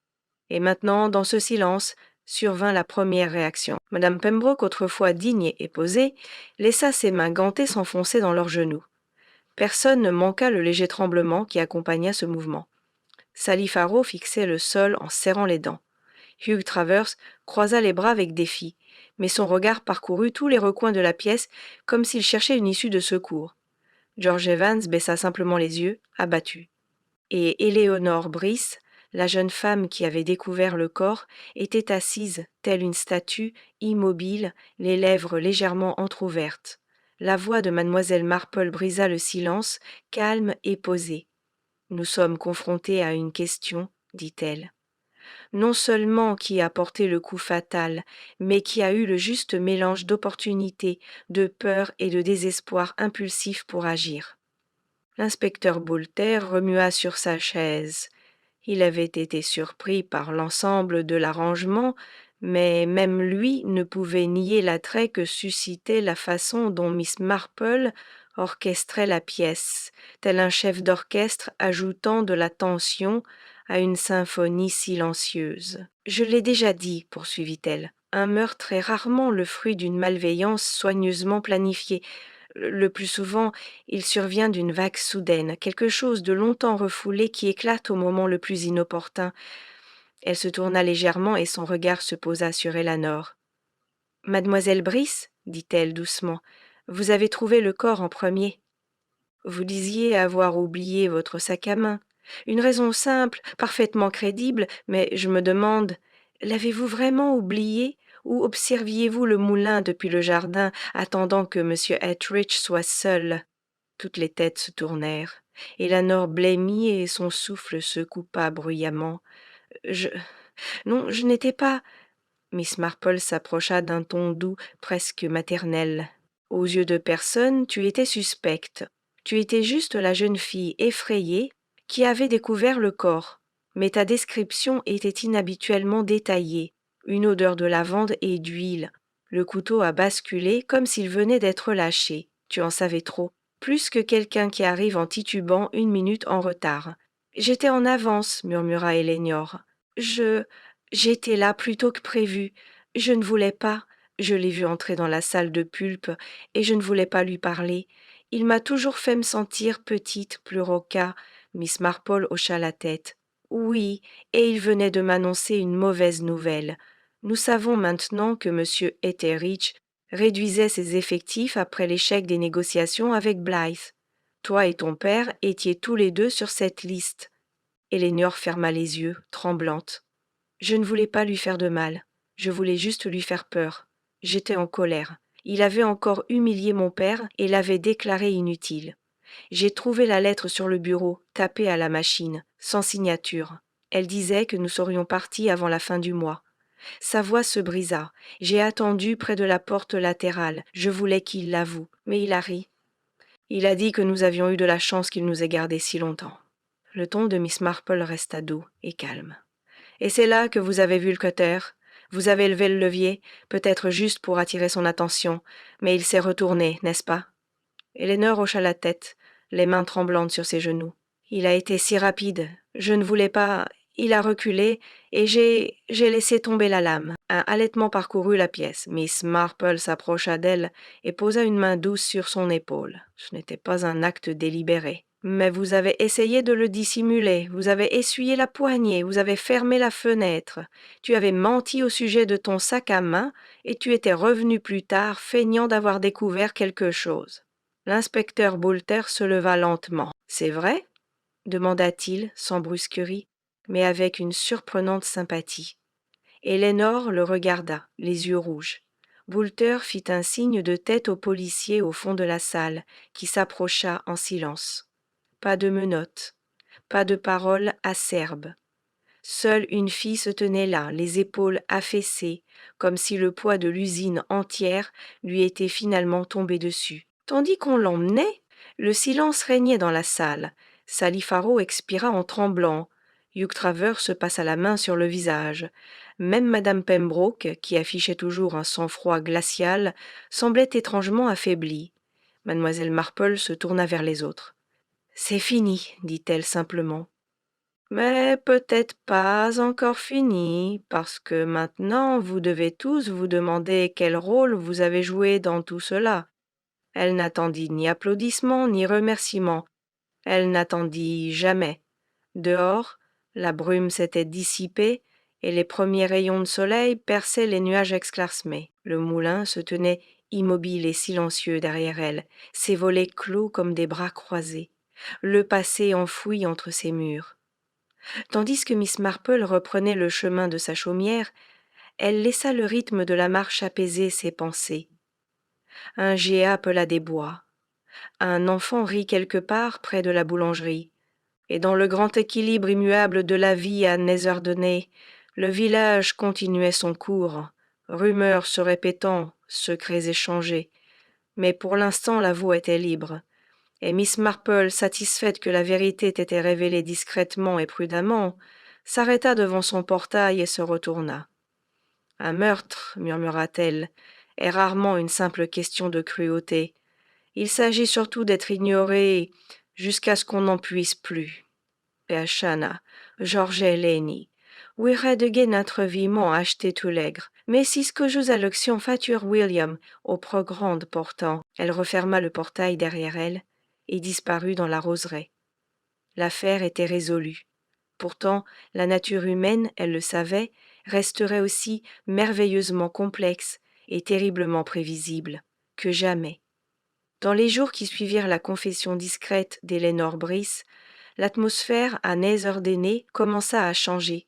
Et maintenant, dans ce silence, survint la première réaction. Madame Pembroke, autrefois digne et posée, laissa ses mains gantées s'enfoncer dans leurs genoux. Personne ne manqua le léger tremblement qui accompagna ce mouvement. Sally Farrow fixait le sol en serrant les dents. Hugh Travers croisa les bras avec défi, mais son regard parcourut tous les recoins de la pièce comme s'il cherchait une issue de secours. George Evans baissa simplement les yeux, abattu. Et Éléonore Brice, la jeune femme qui avait découvert le corps, était assise, telle une statue, immobile, les lèvres légèrement entr'ouvertes. La voix de mademoiselle Marple brisa le silence, calme et posée. « Nous sommes confrontés à une question, dit-elle. Non seulement qui a porté le coup fatal, mais qui a eu le juste mélange d'opportunité, de peur et de désespoir impulsif pour agir. » L'inspecteur Boulter remua sur sa chaise. Il avait été surpris par l'ensemble de l'arrangement, mais même lui ne pouvait nier l'attrait que suscitait la façon dont Miss Marple orchestrait la pièce, tel un chef d'orchestre ajoutant de la tension à une symphonie silencieuse. « Je l'ai déjà dit, poursuivit-elle, un meurtre est rarement le fruit d'une malveillance soigneusement planifiée. Le plus souvent, il survient d'une vague soudaine, quelque chose de longtemps refoulé qui éclate au moment le plus inopportun. » Elle se tourna légèrement et son regard se posa sur Eleanor. « Mademoiselle Brice, dit-elle doucement, vous avez trouvé le corps en premier. » Vous disiez avoir oublié votre sac à main. Une raison simple, parfaitement crédible, mais je me demande, l'avez-vous vraiment oublié ou observiez-vous le moulin depuis le jardin, attendant que M. Ettridge soit seul? Toutes les têtes se tournèrent. Eleanor blêmit et son souffle se coupa bruyamment. Je... Non, je n'étais pas... Miss Marple s'approcha d'un ton doux, presque maternel. Aux yeux de personne, tu étais suspecte. Tu étais juste la jeune fille effrayée qui avait découvert le corps. Mais ta description était inhabituellement détaillée. Une odeur de lavande et d'huile. Le couteau a basculé comme s'il venait d'être lâché. Tu en savais trop. Plus que quelqu'un qui arrive en titubant une minute en retard. J'étais en avance, murmura Eleanor. J'étais là plus tôt que prévu. Je ne voulais pas. Je l'ai vu entrer dans la salle de pulpe et je ne voulais pas lui parler. Il m'a toujours fait me sentir petite, pleuroqua. Miss Marple hocha la tête. Oui, et il venait de m'annoncer une mauvaise nouvelle. Nous savons maintenant que M. Etheridge réduisait ses effectifs après l'échec des négociations avec Blythe. Toi et ton père étiez tous les deux sur cette liste. Eleanor ferma les yeux, tremblante. Je ne voulais pas lui faire de mal. Je voulais juste lui faire peur. J'étais en colère. Il avait encore humilié mon père et l'avait déclaré inutile. J'ai trouvé la lettre sur le bureau, tapée à la machine, sans signature. Elle disait que nous serions partis avant la fin du mois. Sa voix se brisa. J'ai attendu près de la porte latérale. Je voulais qu'il l'avoue, mais il a ri. Il a dit que nous avions eu de la chance qu'il nous ait gardés si longtemps. Le ton de Miss Marple resta doux et calme. Et c'est là que vous avez vu le cutter. Vous avez levé le levier, peut-être juste pour attirer son attention, mais il s'est retourné, n'est-ce pas? Eleanor hocha la tête, les mains tremblantes sur ses genoux. Il a été si rapide. Je ne voulais pas. Il a reculé et j'ai laissé tomber la lame. Un halètement parcourut la pièce. Miss Marple s'approcha d'elle et posa une main douce sur son épaule. Ce n'était pas un acte délibéré. Mais vous avez essayé de le dissimuler, vous avez essuyé la poignée, vous avez fermé la fenêtre, tu avais menti au sujet de ton sac à main et tu étais revenu plus tard feignant d'avoir découvert quelque chose. L'inspecteur Boulter se leva lentement. C'est vrai? Demanda-t-il, sans brusquerie, mais avec une surprenante sympathie. Eleanor le regarda, les yeux rouges. Boulter fit un signe de tête au policier au fond de la salle, qui s'approcha en silence. Pas de menottes, pas de paroles acerbes. Seule une fille se tenait là, les épaules affaissées, comme si le poids de l'usine entière lui était finalement tombé dessus. Tandis qu'on l'emmenait, le silence régnait dans la salle. Sally Farrow expira en tremblant. Hugh Travers se passa la main sur le visage. Même Madame Pembroke, qui affichait toujours un sang-froid glacial, semblait étrangement affaiblie. Mademoiselle Marple se tourna vers les autres. « C'est fini, dit-elle simplement. Mais peut-être pas encore fini, parce que maintenant vous devez tous vous demander quel rôle vous avez joué dans tout cela. Elle n'attendit ni applaudissements ni remerciements. Elle n'attendit jamais. Dehors, la brume s'était dissipée et les premiers rayons de soleil perçaient les nuages exclassés. Le moulin se tenait immobile et silencieux derrière elle, ses volets clos comme des bras croisés, le passé enfoui entre ses murs. Tandis que Miss Marple reprenait le chemin de sa chaumière, elle laissa le rythme de la marche apaiser ses pensées. Un géa pela des bois. Un enfant rit quelque part près de la boulangerie. Et dans le grand équilibre immuable de la vie à Netherdeney, le village continuait son cours, rumeurs se répétant, secrets échangés. Mais pour l'instant la voie était libre. Et Miss Marple, satisfaite que la vérité t'était révélée discrètement et prudemment, s'arrêta devant son portail et se retourna. Un meurtre, murmura-t-elle, est rarement une simple question de cruauté. Il s'agit surtout d'être ignoré jusqu'à ce qu'on n'en puisse plus. Beachana, George Eleni, Wiredegen atreviment acheté tout l'aigre, mais si ce que j'ose à l'action fature William, au progrande portant. Elle referma le portail derrière elle et disparut dans la roseraie. L'affaire était résolue. Pourtant, la nature humaine, elle le savait, resterait aussi merveilleusement complexe et terriblement prévisible que jamais. Dans les jours qui suivirent la confession discrète d'Eleanor Brice, l'atmosphère à Netherdeney commença à changer.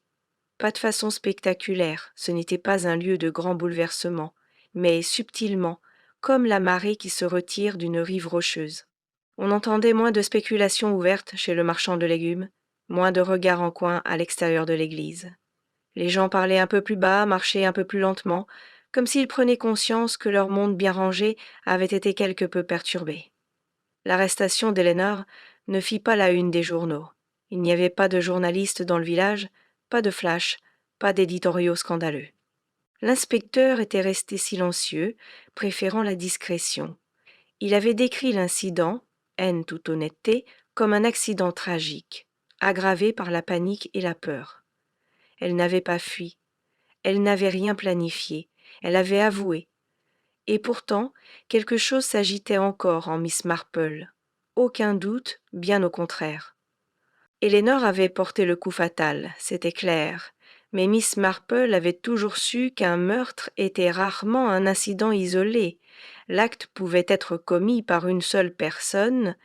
Pas de façon spectaculaire, ce n'était pas un lieu de grand bouleversement, mais subtilement, comme la marée qui se retire d'une rive rocheuse. On entendait moins de spéculations ouvertes chez le marchand de légumes, moins de regards en coin à l'extérieur de l'église. Les gens parlaient un peu plus bas, marchaient un peu plus lentement, comme s'ils prenaient conscience que leur monde bien rangé avait été quelque peu perturbé. L'arrestation d'Eleanor ne fit pas la une des journaux. Il n'y avait pas de journalistes dans le village, pas de flash, pas d'éditoriaux scandaleux. L'inspecteur était resté silencieux, préférant la discrétion. Il avait décrit l'incident, haine toute honnêteté, comme un accident tragique, aggravé par la panique et la peur. Elle n'avait pas fui, elle n'avait rien planifié, elle avait avoué. Et pourtant, quelque chose s'agitait encore en Miss Marple. Aucun doute, bien au contraire. Eleanor avait porté le coup fatal, c'était clair, mais Miss Marple avait toujours su qu'un meurtre était rarement un incident isolé. L'acte pouvait être commis par une seule personne,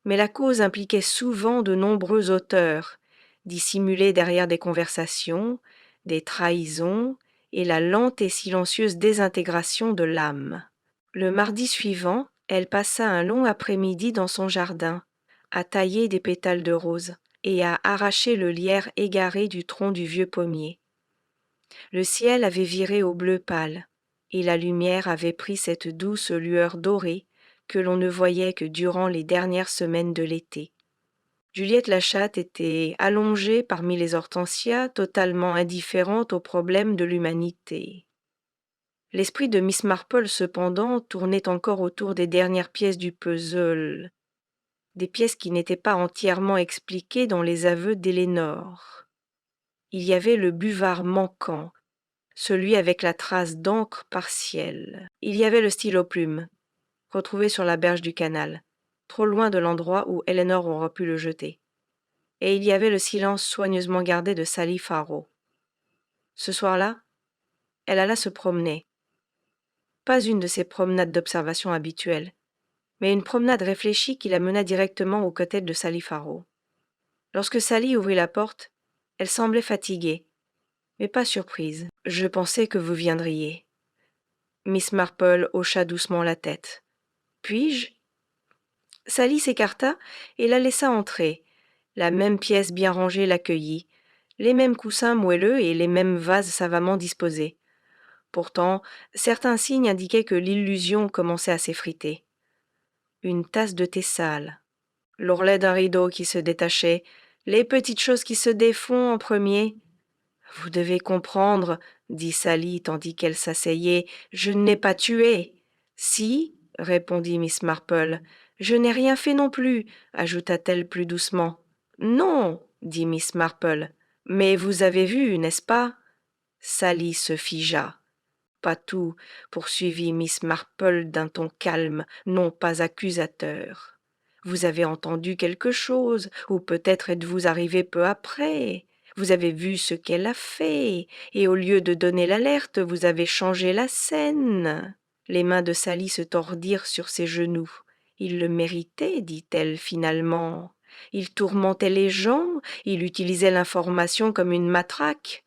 mais la cause impliquait souvent de nombreux auteurs, dissimulés derrière des conversations, des trahisons et la lente et silencieuse désintégration de l'âme. Le mardi suivant, elle passa un long après-midi dans son jardin, à tailler des pétales de rose et à arracher le lierre égaré du tronc du vieux pommier. Le ciel avait viré au bleu pâle, et la lumière avait pris cette douce lueur dorée que l'on ne voyait que durant les dernières semaines de l'été. Juliette la chatte était allongée parmi les hortensias, totalement indifférente aux problèmes de l'humanité. L'esprit de Miss Marple, cependant, tournait encore autour des dernières pièces du puzzle, des pièces qui n'étaient pas entièrement expliquées dans les aveux d'Eleanor. Il y avait le buvard manquant, celui avec la trace d'encre partielle. Il y avait le stylo plume, retrouvé sur la berge du canal, trop loin de l'endroit où Eleanor aurait pu le jeter. Et il y avait le silence soigneusement gardé de Sally Farrow. Ce soir-là, elle alla se promener. Pas une de ses promenades d'observation habituelles, mais une promenade réfléchie qui la mena directement au cottage de Sally Farrow. Lorsque Sally ouvrit la porte, elle semblait fatiguée, mais pas surprise. « Je pensais que vous viendriez. » Miss Marple hocha doucement la tête. « Puis-je » Sally s'écarta et la laissa entrer. La même pièce bien rangée l'accueillit, les mêmes coussins moelleux et les mêmes vases savamment disposés. Pourtant, certains signes indiquaient que l'illusion commençait à s'effriter. Une tasse de thé sale, l'ourlet d'un rideau qui se détachait, les petites choses qui se défont en premier. « Vous devez comprendre, » dit Sally tandis qu'elle s'asseyait, « je n'ai pas tué. »« Si, » répondit Miss Marple. « Je n'ai rien fait non plus, » ajouta-t-elle plus doucement. « Non, » dit Miss Marple. « Mais vous avez vu, n'est-ce pas ?» Sally se figea. « Pas tout, » poursuivit Miss Marple d'un ton calme, non pas accusateur. « Vous avez entendu quelque chose, ou peut-être êtes-vous arrivé peu après. Vous avez vu ce qu'elle a fait, et au lieu de donner l'alerte, vous avez changé la scène. » Les mains de Sally se tordirent sur ses genoux. « Il le méritait, dit-elle finalement. Il tourmentait les gens, il utilisait l'information comme une matraque.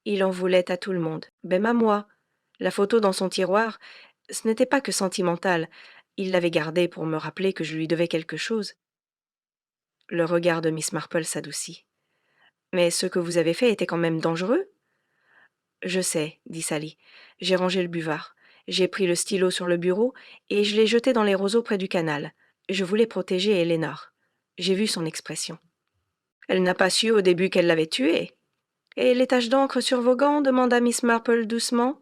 Il en voulait à tout le monde, même à moi. La photo dans son tiroir, ce n'était pas que sentimental. Il l'avait gardée pour me rappeler que je lui devais quelque chose. » Le regard de Miss Marple s'adoucit. « Mais ce que vous avez fait était quand même dangereux. » « Je sais, » dit Sally. « J'ai rangé le buvard. J'ai pris le stylo sur le bureau et je l'ai jeté dans les roseaux près du canal. Je voulais protéger Eleanor. J'ai vu son expression. »« Elle n'a pas su au début qu'elle l'avait tué. »« Et les taches d'encre sur vos gants ?» demanda Miss Marple doucement.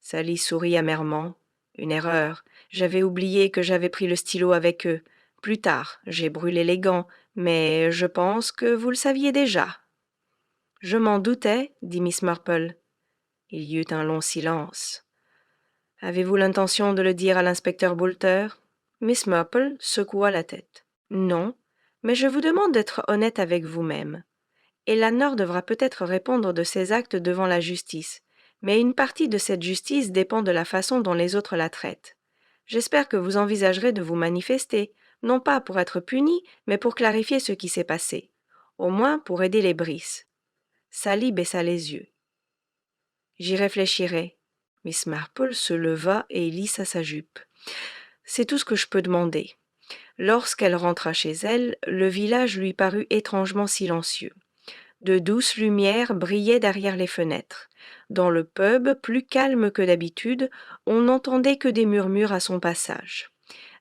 Sally sourit amèrement. « Une erreur. J'avais oublié que j'avais pris le stylo avec eux. Plus tard, j'ai brûlé les gants, mais je pense que vous le saviez déjà. »« Je m'en doutais, » dit Miss Marple. Il y eut un long silence. « Avez-vous l'intention de le dire à l'inspecteur Boulter ?» Miss Marple secoua la tête. « Non, mais je vous demande d'être honnête avec vous-même. Eleanor devra peut-être répondre de ses actes devant la justice, mais une partie de cette justice dépend de la façon dont les autres la traitent. J'espère que vous envisagerez de vous manifester, non pas pour être puni, mais pour clarifier ce qui s'est passé. Au moins pour aider les Brice. » Sally baissa les yeux. « J'y réfléchirai. » Miss Marple se leva et lissa sa jupe. « C'est tout ce que je peux demander. » Lorsqu'elle rentra chez elle, le village lui parut étrangement silencieux. De douces lumières brillaient derrière les fenêtres. Dans le pub, plus calme que d'habitude, on n'entendait que des murmures à son passage.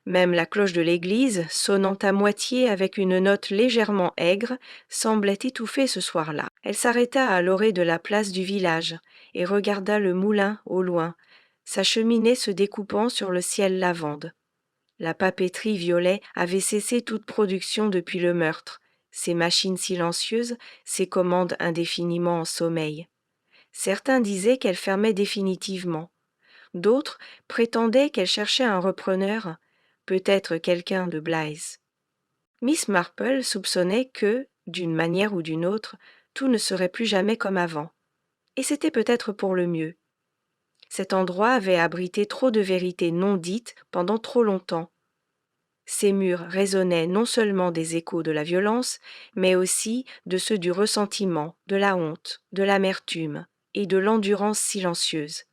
Même la cloche de l'église, sonnant à moitié avec une note légèrement aigre, semblait étouffée ce soir-là. Elle s'arrêta à l'orée de la place du village et regarda le moulin au loin, sa cheminée se découpant sur le ciel lavande. La papeterie Violet avait cessé toute production depuis le meurtre, ses machines silencieuses, ses commandes indéfiniment en sommeil. Certains disaient qu'elle fermait définitivement. D'autres prétendaient qu'elle cherchait un repreneur, peut-être quelqu'un de Blythe. Miss Marple soupçonnait que, d'une manière ou d'une autre, tout ne serait plus jamais comme avant. Et c'était peut-être pour le mieux. Cet endroit avait abrité trop de vérités non dites pendant trop longtemps. Ces murs résonnaient non seulement des échos de la violence, mais aussi de ceux du ressentiment, de la honte, de l'amertume et de l'endurance silencieuse.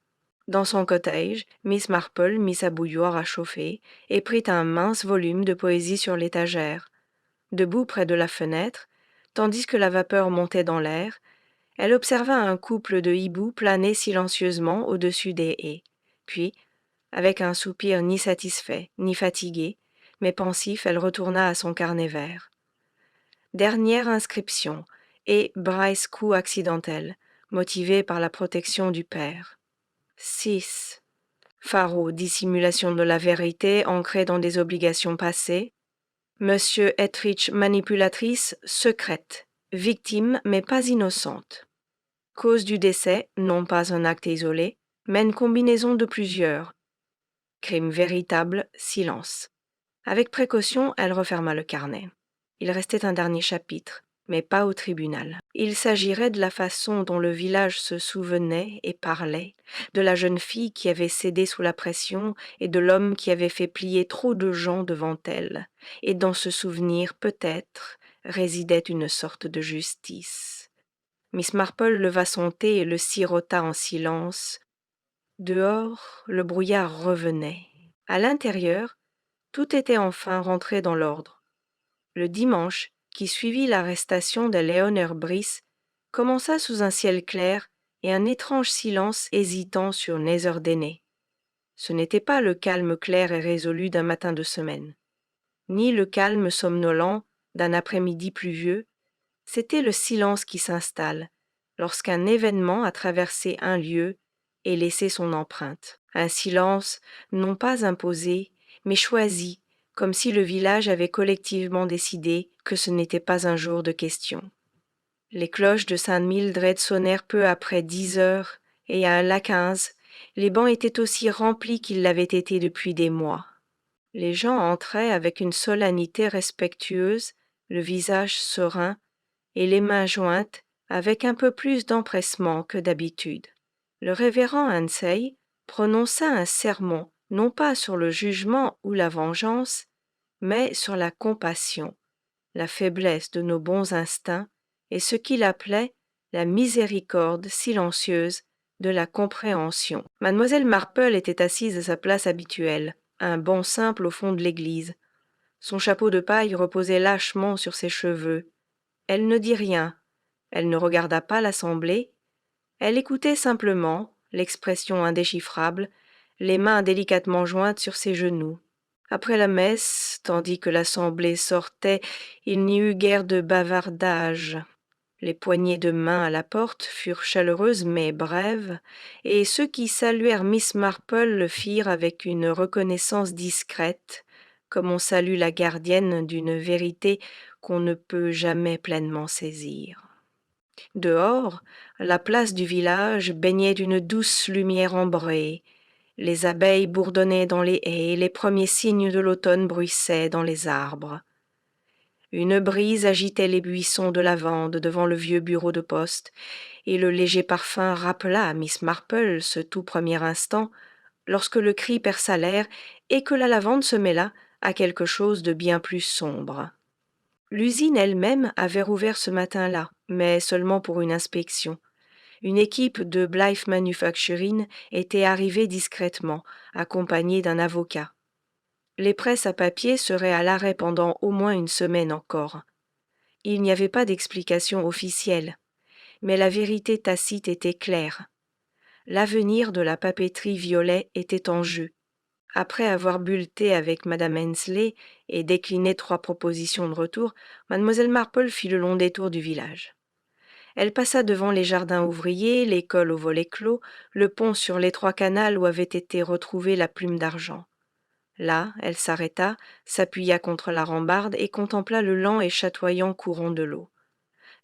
Dans son cottage, Miss Marple mit sa bouilloire à chauffer et prit un mince volume de poésie sur l'étagère. Debout près de la fenêtre, tandis que la vapeur montait dans l'air, elle observa un couple de hiboux planer silencieusement au-dessus des haies. Puis, avec un soupir ni satisfait, ni fatigué, mais pensif, elle retourna à son carnet vert. Dernière inscription, et Bryce coup accidentel, motivé par la protection du père. 6. Faro, dissimulation de la vérité ancrée dans des obligations passées. Monsieur Etheridge, manipulatrice, secrète, victime mais pas innocente. Cause du décès, non pas un acte isolé, mais une combinaison de plusieurs. Crime véritable, silence. Avec précaution, elle referma le carnet. Il restait un dernier chapitre, mais pas au tribunal. Il s'agirait de la façon dont le village se souvenait et parlait, de la jeune fille qui avait cédé sous la pression et de l'homme qui avait fait plier trop de gens devant elle. Et dans ce souvenir, peut-être, résidait une sorte de justice. Miss Marple leva son thé et le sirota en silence. Dehors, le brouillard revenait. À l'intérieur, tout était enfin rentré dans l'ordre. Le dimanche, qui suivit l'arrestation de Léonard Brice, commença sous un ciel clair et un étrange silence hésitant sur Netherdeney. Ce n'était pas le calme clair et résolu d'un matin de semaine, ni le calme somnolent d'un après-midi pluvieux, c'était le silence qui s'installe lorsqu'un événement a traversé un lieu et laissé son empreinte. Un silence non pas imposé, mais choisi, comme si le village avait collectivement décidé que ce n'était pas un jour de question. Les cloches de Saint-Mildred sonnèrent peu après 10 heures, et à la 15, les bancs étaient aussi remplis qu'ils l'avaient été depuis des mois. Les gens entraient avec une solennité respectueuse, le visage serein, et les mains jointes avec un peu plus d'empressement que d'habitude. Le révérend Ansey prononça un sermon non pas sur le jugement ou la vengeance, mais sur la compassion, la faiblesse de nos bons instincts et ce qu'il appelait la miséricorde silencieuse de la compréhension. Mademoiselle Marple était assise à sa place habituelle, un banc simple au fond de l'église. Son chapeau de paille reposait lâchement sur ses cheveux. Elle ne dit rien, elle ne regarda pas l'assemblée, elle écoutait simplement, l'expression indéchiffrable, les mains délicatement jointes sur ses genoux. Après la messe, tandis que l'assemblée sortait, il n'y eut guère de bavardage. Les poignées de main à la porte furent chaleureuses mais brèves, et ceux qui saluèrent Miss Marple le firent avec une reconnaissance discrète, comme on salue la gardienne d'une vérité qu'on ne peut jamais pleinement saisir. Dehors, la place du village baignait d'une douce lumière ambrée. Les abeilles bourdonnaient dans les haies, les premiers signes de l'automne bruissaient dans les arbres. Une brise agitait les buissons de lavande devant le vieux bureau de poste, et le léger parfum rappela à Miss Marple, ce tout premier instant, lorsque le cri perça l'air et que la lavande se mêla à quelque chose de bien plus sombre. L'usine elle-même avait rouvert ce matin-là, mais seulement pour une inspection. Une équipe de Blythe Manufacturing était arrivée discrètement, accompagnée d'un avocat. Les presses à papier seraient à l'arrêt pendant au moins une semaine encore. Il n'y avait pas d'explication officielle, mais la vérité tacite était claire. L'avenir de la papeterie Violet était en jeu. Après avoir bulleté avec madame Hensley et décliné 3 propositions de retour, mademoiselle Marple fit le long détour du village. Elle passa devant les jardins ouvriers, l'école aux volets clos, le pont sur l'étroit canal où avait été retrouvée la plume d'argent. Là, elle s'arrêta, s'appuya contre la rambarde et contempla le lent et chatoyant courant de l'eau.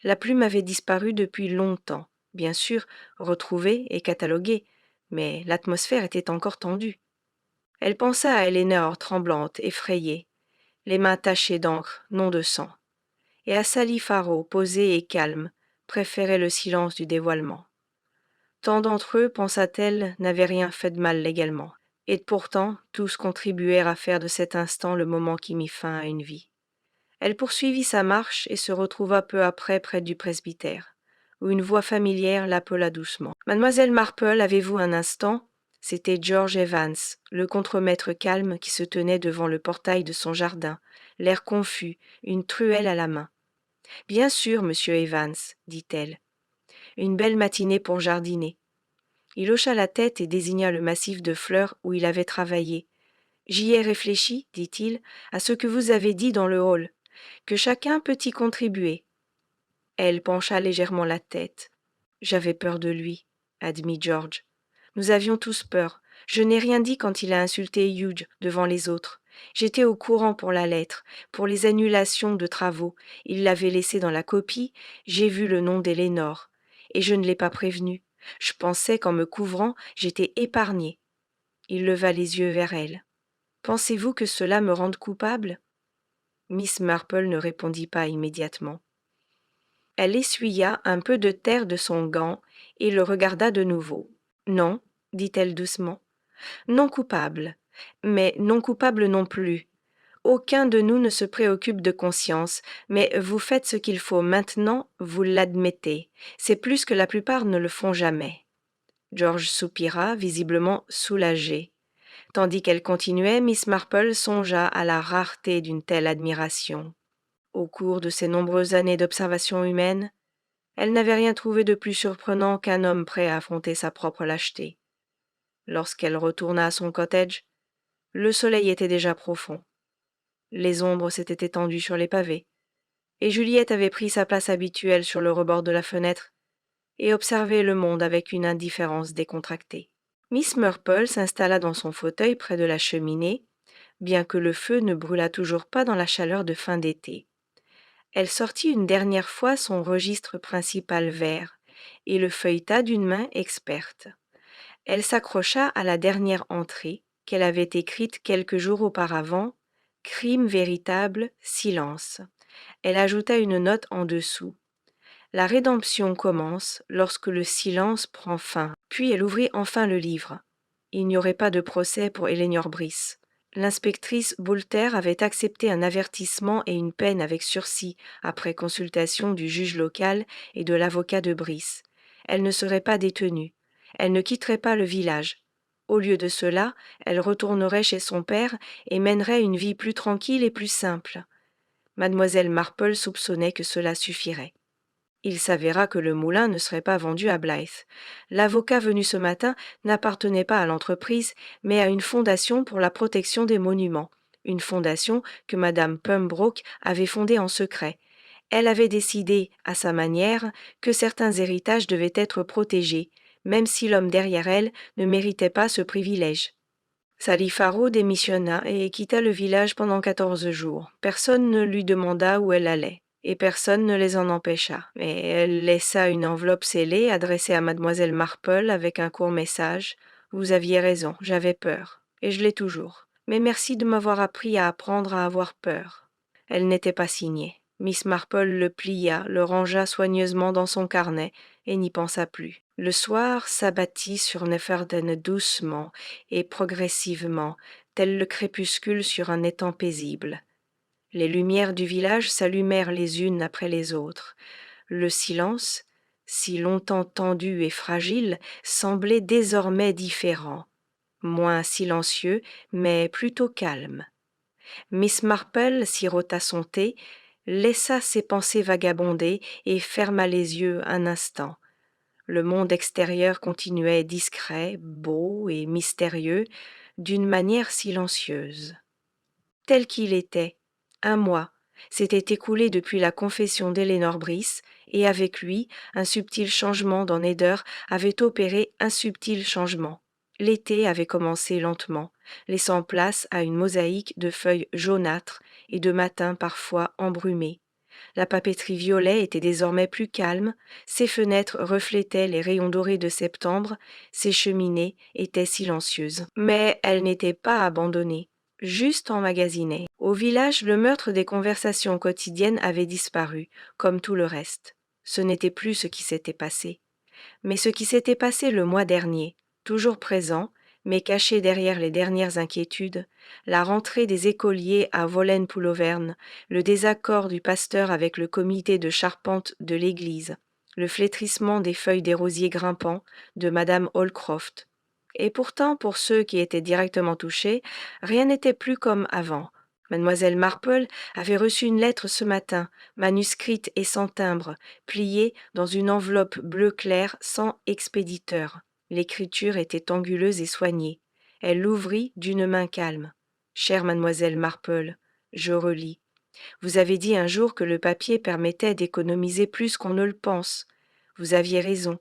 La plume avait disparu depuis longtemps, bien sûr, retrouvée et cataloguée, mais l'atmosphère était encore tendue. Elle pensa à Elinor tremblante, effrayée, les mains tachées d'encre, non de sang, et à Sally Farrow, posée et calme, préférait le silence du dévoilement. Tant d'entre eux, pensa-t-elle, n'avaient rien fait de mal légalement, et pourtant tous contribuèrent à faire de cet instant le moment qui mit fin à une vie. Elle poursuivit sa marche et se retrouva peu après près du presbytère, où une voix familière l'appela doucement. « Mademoiselle Marple, avez-vous un instant ?» C'était George Evans, le contremaître calme qui se tenait devant le portail de son jardin, l'air confus, une truelle à la main. « Bien sûr, monsieur Evans, dit-elle. Une belle matinée pour jardiner. » Il hocha la tête et désigna le massif de fleurs où il avait travaillé. « J'y ai réfléchi, dit-il, à ce que vous avez dit dans le hall, que chacun peut y contribuer. » Elle pencha légèrement la tête. « J'avais peur de lui, » admit George. « Nous avions tous peur. Je n'ai rien dit quand il a insulté Hugh devant les autres. J'étais au courant pour la lettre, pour les annulations de travaux. Il l'avait laissé dans la copie. J'ai vu le nom d'Elinor. Et je ne l'ai pas prévenu. Je pensais qu'en me couvrant, j'étais épargnée. » Il leva les yeux vers elle. « Pensez-vous que cela me rende coupable ?» Miss Marple ne répondit pas immédiatement. Elle essuya un peu de terre de son gant et le regarda de nouveau. « Non, dit-elle doucement. Non coupable, mais non coupable non plus. Aucun de nous ne se préoccupe de conscience, mais vous faites ce qu'il faut maintenant, vous l'admettez. C'est plus que la plupart ne le font jamais. » George soupira, visiblement soulagé. Tandis qu'elle continuait, Miss Marple songea à la rareté d'une telle admiration. Au cours de ses nombreuses années d'observation humaine, elle n'avait rien trouvé de plus surprenant qu'un homme prêt à affronter sa propre lâcheté. Lorsqu'elle retourna à son cottage, le soleil était déjà profond. Les ombres s'étaient étendues sur les pavés, et Juliette avait pris sa place habituelle sur le rebord de la fenêtre et observait le monde avec une indifférence décontractée. Miss Marple s'installa dans son fauteuil près de la cheminée, bien que le feu ne brûlât toujours pas dans la chaleur de fin d'été. Elle sortit une dernière fois son registre principal vert et le feuilleta d'une main experte. Elle s'accrocha à la dernière entrée qu'elle avait écrite quelques jours auparavant, « Crime véritable, silence ». Elle ajouta une note en dessous. La rédemption commence lorsque le silence prend fin. Puis elle ouvrit enfin le livre. Il n'y aurait pas de procès pour Elinor Brice. L'inspectrice Boulter avait accepté un avertissement et une peine avec sursis après consultation du juge local et de l'avocat de Brice. Elle ne serait pas détenue. Elle ne quitterait pas le village. Au lieu de cela, elle retournerait chez son père et mènerait une vie plus tranquille et plus simple. Mademoiselle Marple soupçonnait que cela suffirait. Il s'avéra que le moulin ne serait pas vendu à Blythe. L'avocat venu ce matin n'appartenait pas à l'entreprise, mais à une fondation pour la protection des monuments, une fondation que madame Pembroke avait fondée en secret. Elle avait décidé, à sa manière, que certains héritages devaient être protégés, même si l'homme derrière elle ne méritait pas ce privilège. Sally Farrow démissionna et quitta le village pendant 14 jours. Personne ne lui demanda où elle allait, et personne ne les en empêcha. Mais elle laissa une enveloppe scellée adressée à mademoiselle Marple avec un court message. « Vous aviez raison, j'avais peur, et je l'ai toujours. Mais merci de m'avoir appris à apprendre à avoir peur. » Elle n'était pas signée. Miss Marple le plia, le rangea soigneusement dans son carnet et n'y pensa plus. Le soir s'abattit sur Neferden doucement et progressivement, tel le crépuscule sur un étang paisible. Les lumières du village s'allumèrent les unes après les autres. Le silence, si longtemps tendu et fragile, semblait désormais différent, moins silencieux, mais plutôt calme. Miss Marple sirota son thé, laissa ses pensées vagabonder et ferma les yeux un instant. Le monde extérieur continuait discret, beau et mystérieux, d'une manière silencieuse. Tel qu'il était, un mois s'était écoulé depuis la confession d'Eleanor Brice, et avec lui, un subtil changement dans Nether avait opéré un subtil changement. L'été avait commencé lentement, laissant place à une mosaïque de feuilles jaunâtres et de matins parfois embrumés. La papeterie violet était désormais plus calme, ses fenêtres reflétaient les rayons dorés de septembre, ses cheminées étaient silencieuses. Mais elles n'étaient pas abandonnées, juste emmagasinées. Au village, le meurtre des conversations quotidiennes avait disparu, comme tout le reste. Ce n'était plus ce qui s'était passé. Mais ce qui s'était passé le mois dernier, toujours présent, mais caché derrière les dernières inquiétudes, la rentrée des écoliers à Vollenpouloverne, le désaccord du pasteur avec le comité de charpente de l'église, le flétrissement des feuilles des rosiers grimpants de madame Holcroft. Et pourtant, pour ceux qui étaient directement touchés, rien n'était plus comme avant. Mademoiselle Marple avait reçu une lettre ce matin, manuscrite et sans timbre, pliée dans une enveloppe bleu clair sans expéditeur. L'écriture était anguleuse et soignée. Elle l'ouvrit d'une main calme. « Chère mademoiselle Marple, je relis. Vous avez dit un jour que le papier permettait d'économiser plus qu'on ne le pense. Vous aviez raison.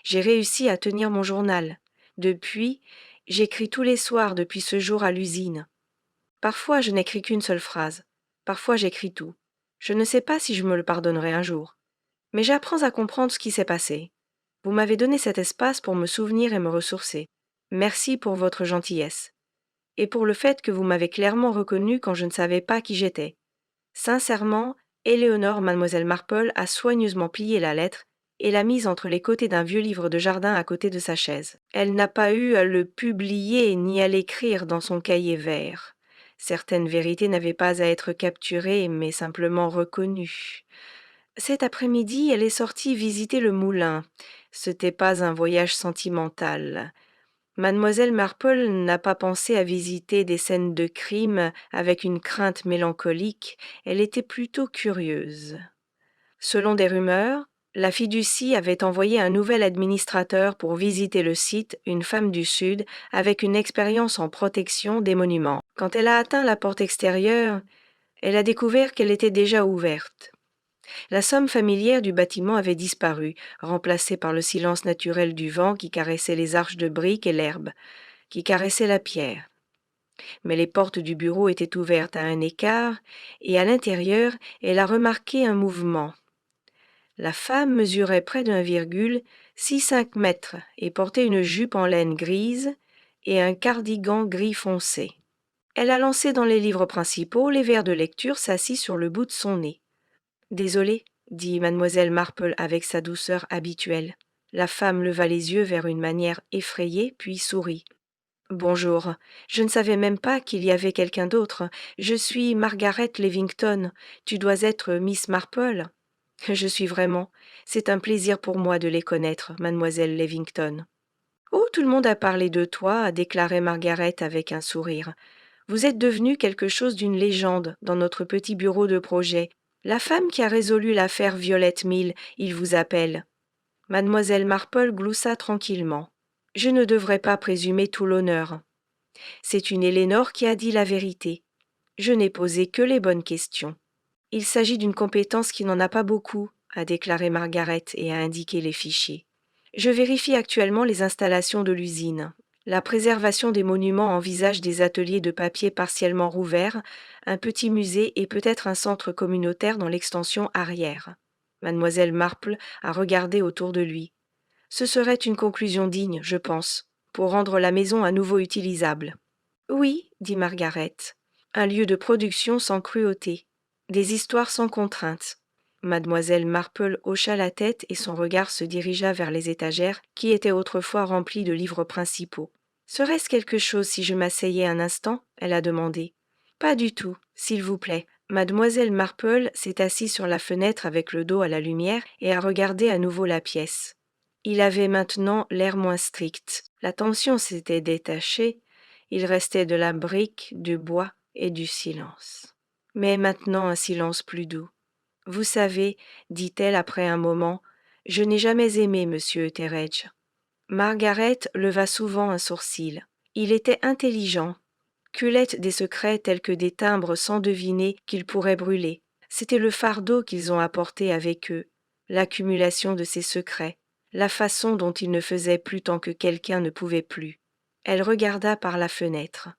J'ai réussi à tenir mon journal. Depuis, j'écris tous les soirs depuis ce jour à l'usine. Parfois, je n'écris qu'une seule phrase. Parfois, j'écris tout. Je ne sais pas si je me le pardonnerai un jour. Mais j'apprends à comprendre ce qui s'est passé. Vous m'avez donné cet espace pour me souvenir et me ressourcer. Merci pour votre gentillesse. Et pour le fait que vous m'avez clairement reconnu quand je ne savais pas qui j'étais. Sincèrement, Éléonore Mademoiselle Marple a soigneusement plié la lettre et l'a mise entre les côtés d'un vieux livre de jardin à côté de sa chaise. Elle n'a pas eu à le publier ni à l'écrire dans son cahier vert. Certaines vérités n'avaient pas à être capturées, mais simplement reconnues. Cet après-midi, elle est sortie visiter le moulin. Ce n'était pas un voyage sentimental. Mademoiselle Marple n'a pas pensé à visiter des scènes de crime avec une crainte mélancolique, elle était plutôt curieuse. Selon des rumeurs, la fiducie avait envoyé un nouvel administrateur pour visiter le site, une femme du Sud, avec une expérience en protection des monuments. Quand elle a atteint la porte extérieure, elle a découvert qu'elle était déjà ouverte. La somme familière du bâtiment avait disparu, remplacée par le silence naturel du vent qui caressait les arches de briques et l'herbe, qui caressait la pierre. Mais les portes du bureau étaient ouvertes à un écart, et à l'intérieur, elle a remarqué un mouvement. La femme mesurait près d'1,6 5 mètres et portait une jupe en laine grise et un cardigan gris foncé. Elle a lancé dans les livres principaux, les verres de lecture s'assit sur le bout de son nez. « Désolée, » dit mademoiselle Marple avec sa douceur habituelle. La femme leva les yeux vers une manière effrayée, puis sourit. « Bonjour, je ne savais même pas qu'il y avait quelqu'un d'autre. Je suis Margaret Levington. Tu dois être Miss Marple. »« Je suis vraiment. C'est un plaisir pour moi de les connaître, mademoiselle Levington. »« Oh, tout le monde a parlé de toi, » a déclaré Margaret avec un sourire. « Vous êtes devenue quelque chose d'une légende dans notre petit bureau de projet. La femme qui a résolu l'affaire Violette Mill, il vous appelle. » Mademoiselle Marple gloussa tranquillement. « Je ne devrais pas présumer tout l'honneur. C'est une Éléonore qui a dit la vérité. Je n'ai posé que les bonnes questions. » « Il s'agit d'une compétence qui n'en a pas beaucoup, » a déclaré Margaret et a indiqué les fichiers. « Je vérifie actuellement les installations de l'usine. La préservation des monuments envisage des ateliers de papier partiellement rouverts, un petit musée et peut-être un centre communautaire dans l'extension arrière. » Mademoiselle Marple a regardé autour de lui. « Ce serait une conclusion digne, je pense, pour rendre la maison à nouveau utilisable. »« Oui, » dit Margaret, « un lieu de production sans cruauté. Des histoires sans contraintes. Mademoiselle Marple hocha la tête et son regard se dirigea vers les étagères qui étaient autrefois remplies de livres principaux. « Serait-ce quelque chose si je m'asseyais un instant ?» elle a demandé. « Pas du tout, s'il vous plaît. » Mademoiselle Marple s'est assise sur la fenêtre avec le dos à la lumière et a regardé à nouveau la pièce. Il avait maintenant l'air moins strict. La tension s'était détachée. Il restait de la brique, du bois et du silence. Mais maintenant un silence plus doux. « Vous savez, dit-elle après un moment, je n'ai jamais aimé M. Etheredge. » Margaret leva souvent un sourcil. Il était intelligent, cueillait des secrets tels que des timbres sans deviner qu'ils pourraient brûler. C'était le fardeau qu'ils ont apporté avec eux, l'accumulation de ces secrets, la façon dont ils ne faisaient plus tant que quelqu'un ne pouvait plus. Elle regarda par la fenêtre.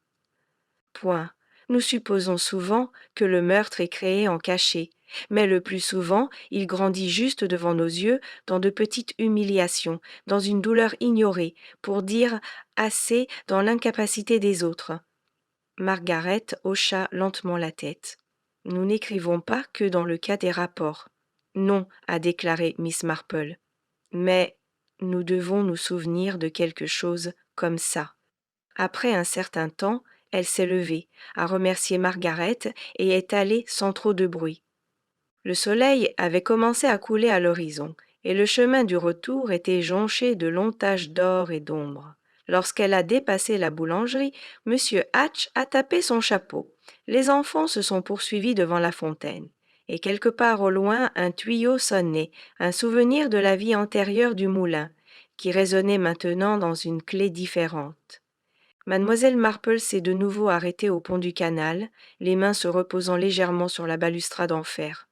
Point. Nous supposons souvent que le meurtre est créé en cachet, mais le plus souvent, il grandit juste devant nos yeux dans de petites humiliations, dans une douleur ignorée, pour dire assez dans l'incapacité des autres. Margaret hocha lentement la tête. « Nous n'écrivons pas que dans le cas des rapports. »« Non, » a déclaré Miss Marple. « Mais nous devons nous souvenir de quelque chose comme ça. » Après un certain temps, elle s'est levée, a remercié Margaret et est allée sans trop de bruit. Le soleil avait commencé à couler à l'horizon, et le chemin du retour était jonché de longues taches d'or et d'ombre. Lorsqu'elle a dépassé la boulangerie, M. Hatch a tapé son chapeau. Les enfants se sont poursuivis devant la fontaine. Et quelque part au loin, un tuyau sonnait, un souvenir de la vie antérieure du moulin, qui résonnait maintenant dans une clé différente. Mademoiselle Marple s'est de nouveau arrêtée au pont du canal, les mains se reposant légèrement sur la balustrade en fer.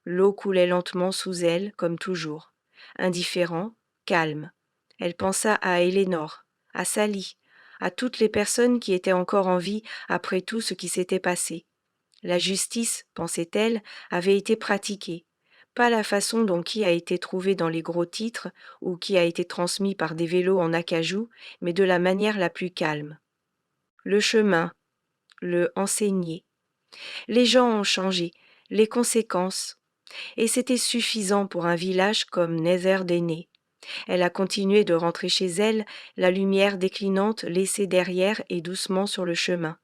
L'eau coulait lentement sous elle, comme toujours. Indifférent, calme. Elle pensa à Éléonore, à Sally, à toutes les personnes qui étaient encore en vie après tout ce qui s'était passé. La justice, pensait-elle, avait été pratiquée. Pas la façon dont qui a été trouvé dans les gros titres ou qui a été transmis par des vélos en acajou, mais de la manière la plus calme. Le chemin, le enseigner. Les gens ont changé, les conséquences, et c'était suffisant pour un village comme Nether-Dene. Elle a continué de rentrer chez elle, la lumière déclinante laissée derrière et doucement sur le chemin.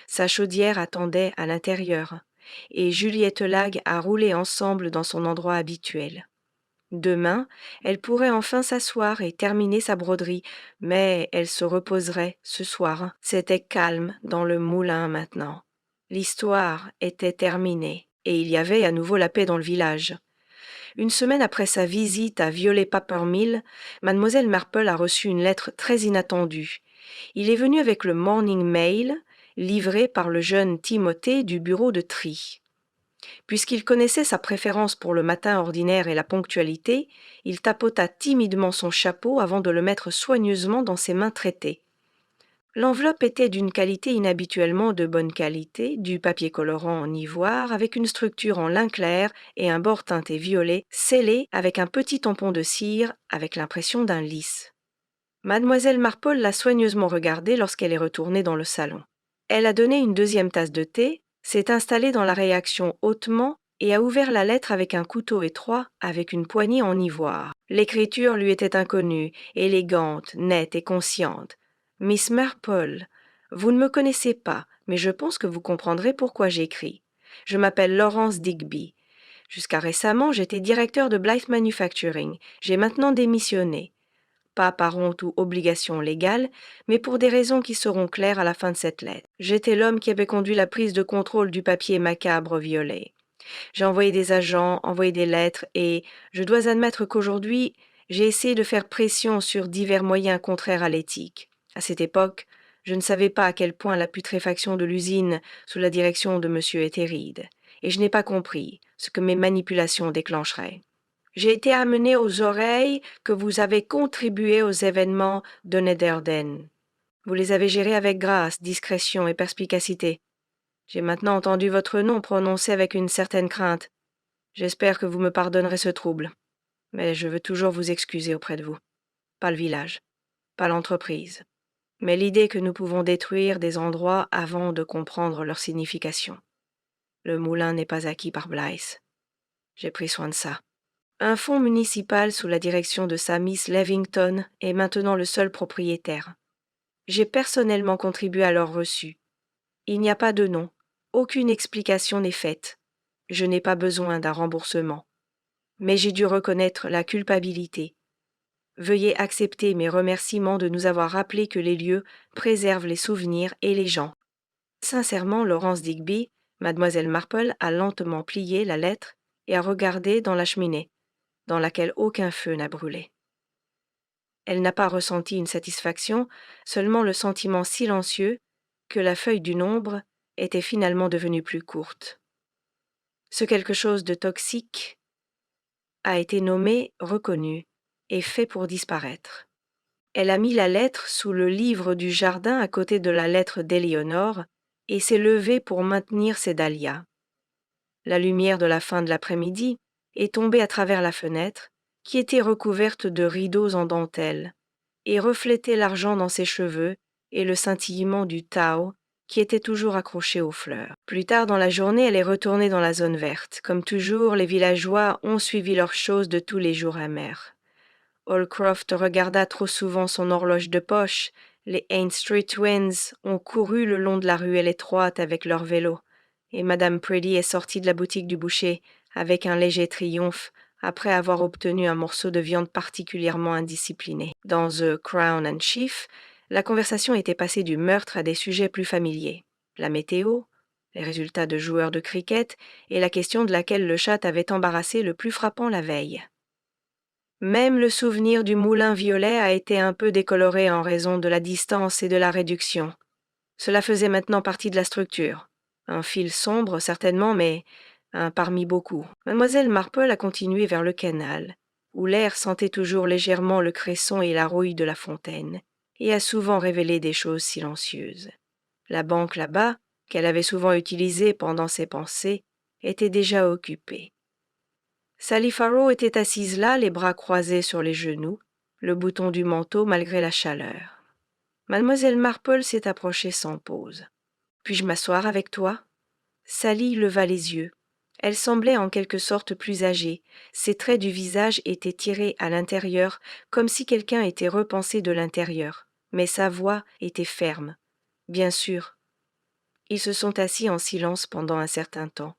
Sa chaudière attendait à l'intérieur, et Juliette Lag a roulé ensemble dans son endroit habituel. Demain, elle pourrait enfin s'asseoir et terminer sa broderie, mais elle se reposerait ce soir. C'était calme dans le moulin maintenant. L'histoire était terminée, et il y avait à nouveau la paix dans le village. Une semaine après sa visite à Violet Papermill, mademoiselle Marple a reçu une lettre très inattendue. Il est venu avec le Morning Mail, livré par le jeune Timothée du bureau de tri. Puisqu'il connaissait sa préférence pour le matin ordinaire et la ponctualité, il tapota timidement son chapeau avant de le mettre soigneusement dans ses mains traitées. L'enveloppe était d'une qualité inhabituellement de bonne qualité, du papier colorant en ivoire avec une structure en lin clair et un bord teinté violet, scellé avec un petit tampon de cire avec l'impression d'un lys. Mademoiselle Marple l'a soigneusement regardé lorsqu'elle est retournée dans le salon. Elle a donné une deuxième tasse de thé, s'est installée dans la réaction hautement et a ouvert la lettre avec un couteau étroit avec une poignée en ivoire. L'écriture lui était inconnue, élégante, nette et consciente. « Miss Marple, vous ne me connaissez pas, mais je pense que vous comprendrez pourquoi j'écris. Je m'appelle Laurence Digby. Jusqu'à récemment, j'étais directeur de Blythe Manufacturing. J'ai maintenant démissionné. Pas par honte ou obligation légale, mais pour des raisons qui seront claires à la fin de cette lettre. J'étais l'homme qui avait conduit la prise de contrôle du papier macabre violet. J'ai envoyé des agents, envoyé des lettres, et je dois admettre qu'aujourd'hui, j'ai essayé de faire pression sur divers moyens contraires à l'éthique. À cette époque, je ne savais pas à quel point la putréfaction de l'usine sous la direction de M. Etheridge, et je n'ai pas compris ce que mes manipulations déclencheraient. J'ai été amené aux oreilles que vous avez contribué aux événements de Netherden. Vous les avez gérés avec grâce, discrétion et perspicacité. J'ai maintenant entendu votre nom prononcé avec une certaine crainte. J'espère que vous me pardonnerez ce trouble. Mais je veux toujours vous excuser auprès de vous. Pas le village, pas l'entreprise, mais l'idée que nous pouvons détruire des endroits avant de comprendre leur signification. Le moulin n'est pas acquis par Blythe. J'ai pris soin de ça. Un fonds municipal sous la direction de sa Miss Levington est maintenant le seul propriétaire. J'ai personnellement contribué à leur reçu. Il n'y a pas de nom. Aucune explication n'est faite. Je n'ai pas besoin d'un remboursement. Mais j'ai dû reconnaître la culpabilité. Veuillez accepter mes remerciements de nous avoir rappelé que les lieux préservent les souvenirs et les gens. Sincèrement, Laurence Digby, mademoiselle Marple a lentement plié la lettre et a regardé dans la cheminée, dans laquelle aucun feu n'a brûlé. Elle n'a pas ressenti une satisfaction, seulement le sentiment silencieux que la feuille du nombre était finalement devenue plus courte. Ce quelque chose de toxique a été nommé, reconnu et fait pour disparaître. Elle a mis la lettre sous le livre du jardin à côté de la lettre d'Éléonore et s'est levée pour maintenir ses dahlias. La lumière de la fin de l'après-midi est tombée à travers la fenêtre, qui était recouverte de rideaux en dentelle, et reflétait l'argent dans ses cheveux et le scintillement du tau qui était toujours accroché aux fleurs. Plus tard dans la journée, elle est retournée dans la zone verte. Comme toujours, les villageois ont suivi leurs choses de tous les jours amers. Holcroft regarda trop souvent son horloge de poche. Les Haines Street Twins ont couru le long de la ruelle étroite avec leur vélo, et Madame Priddy est sortie de la boutique du boucher avec un léger triomphe après avoir obtenu un morceau de viande particulièrement indiscipliné. Dans The Crown and Chief, la conversation était passée du meurtre à des sujets plus familiers. La météo, les résultats de joueurs de cricket et la question de laquelle le chat avait embarrassé le plus frappant la veille. Même le souvenir du moulin violet a été un peu décoloré en raison de la distance et de la réduction. Cela faisait maintenant partie de la structure. Un fil sombre, certainement, mais un parmi beaucoup. Mademoiselle Marple a continué vers le canal, où l'air sentait toujours légèrement le cresson et la rouille de la fontaine, et a souvent révélé des choses silencieuses. La banque là-bas, qu'elle avait souvent utilisée pendant ses pensées, était déjà occupée. Sally Farrow était assise là, les bras croisés sur les genoux, le bouton du manteau malgré la chaleur. Mademoiselle Marple s'est approchée sans pause. « Puis-je m'asseoir avec toi ?» Sally leva les yeux. Elle semblait en quelque sorte plus âgée. Ses traits du visage étaient tirés à l'intérieur, comme si quelqu'un était repensé de l'intérieur. Mais sa voix était ferme. Bien sûr. Ils se sont assis en silence pendant un certain temps.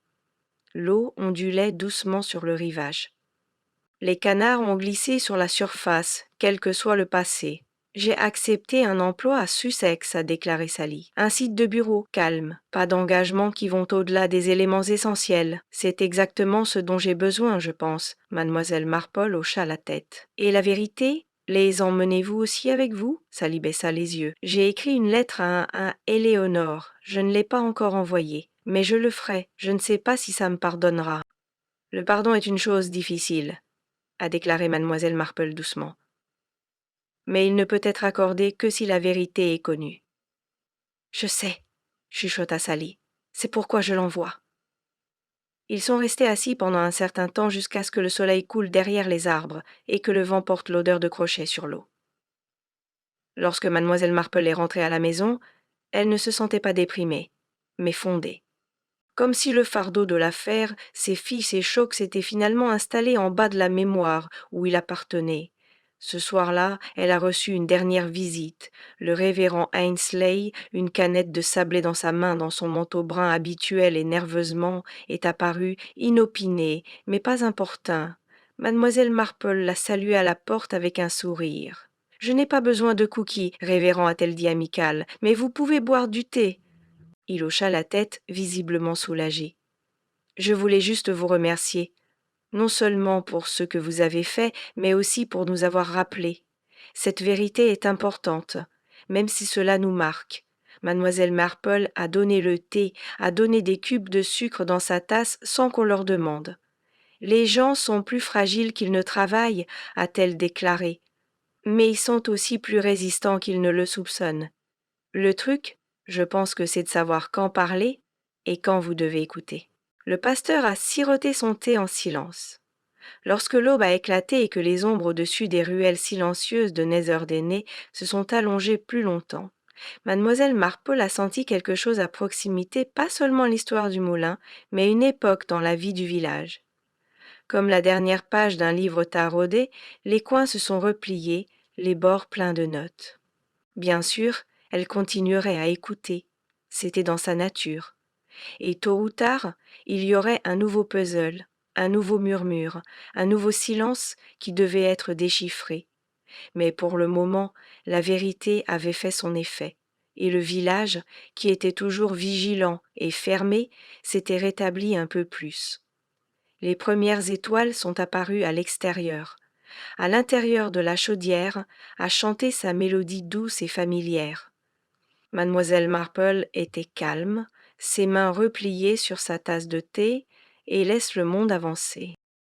L'eau ondulait doucement sur le rivage. Les canards ont glissé sur la surface, quel que soit le passé. J'ai accepté un emploi à Sussex, a déclaré Sally. Un site de bureau, calme, pas d'engagements qui vont au-delà des éléments essentiels. C'est exactement ce dont j'ai besoin, je pense. Mademoiselle Marple hocha la tête. Et la vérité? Les emmenez-vous aussi avec vous? Sally baissa les yeux. J'ai écrit une lettre à Éléonore. Je ne l'ai pas encore envoyée. Mais je le ferai. Je ne sais pas si ça me pardonnera. Le pardon est une chose difficile, a déclaré mademoiselle Marple doucement. Mais il ne peut être accordé que si la vérité est connue. Je sais, chuchota Sally. C'est pourquoi je l'envoie. Ils sont restés assis pendant un certain temps jusqu'à ce que le soleil coule derrière les arbres et que le vent porte l'odeur de crochet sur l'eau. Lorsque mademoiselle Marple est rentrée à la maison, elle ne se sentait pas déprimée, mais fondée. Comme si le fardeau de l'affaire, ses fils et Choc s'étaient finalement installés en bas de la mémoire où il appartenait. Ce soir-là, elle a reçu une dernière visite. Le révérend Ainsley, une canette de sablé dans sa main dans son manteau brun habituel et nerveusement, est apparu, inopiné, mais pas importun. Mademoiselle Marple l'a salué à la porte avec un sourire. « Je n'ai pas besoin de cookies, révérend, a-t-elle dit amicale, mais vous pouvez boire du thé. » Il hocha la tête, visiblement soulagé. « Je voulais juste vous remercier, non seulement pour ce que vous avez fait, mais aussi pour nous avoir rappelé. Cette vérité est importante, même si cela nous marque. Mademoiselle Marple a donné le thé, a donné des cubes de sucre dans sa tasse sans qu'on leur demande. Les gens sont plus fragiles qu'ils ne travaillent, a-t-elle déclaré, mais ils sont aussi plus résistants qu'ils ne le soupçonnent. Le truc, je pense que c'est de savoir quand parler et quand vous devez écouter. » Le pasteur a siroté son thé en silence. Lorsque l'aube a éclaté et que les ombres au-dessus des ruelles silencieuses de Nether-Dene se sont allongées plus longtemps, mademoiselle Marple a senti quelque chose à proximité, pas seulement l'histoire du moulin, mais une époque dans la vie du village. Comme la dernière page d'un livre taraudé, les coins se sont repliés, les bords pleins de notes. Bien sûr, elle continuerait à écouter. C'était dans sa nature. Et tôt ou tard, il y aurait un nouveau puzzle, un nouveau murmure, un nouveau silence qui devait être déchiffré. Mais pour le moment, la vérité avait fait son effet, et le village, qui était toujours vigilant et fermé, s'était rétabli un peu plus. Les premières étoiles sont apparues à l'extérieur. À l'intérieur de la chaudière a chanté sa mélodie douce et familière. Mademoiselle Marple était calme, ses mains repliées sur sa tasse de thé, et laisse le monde avancer.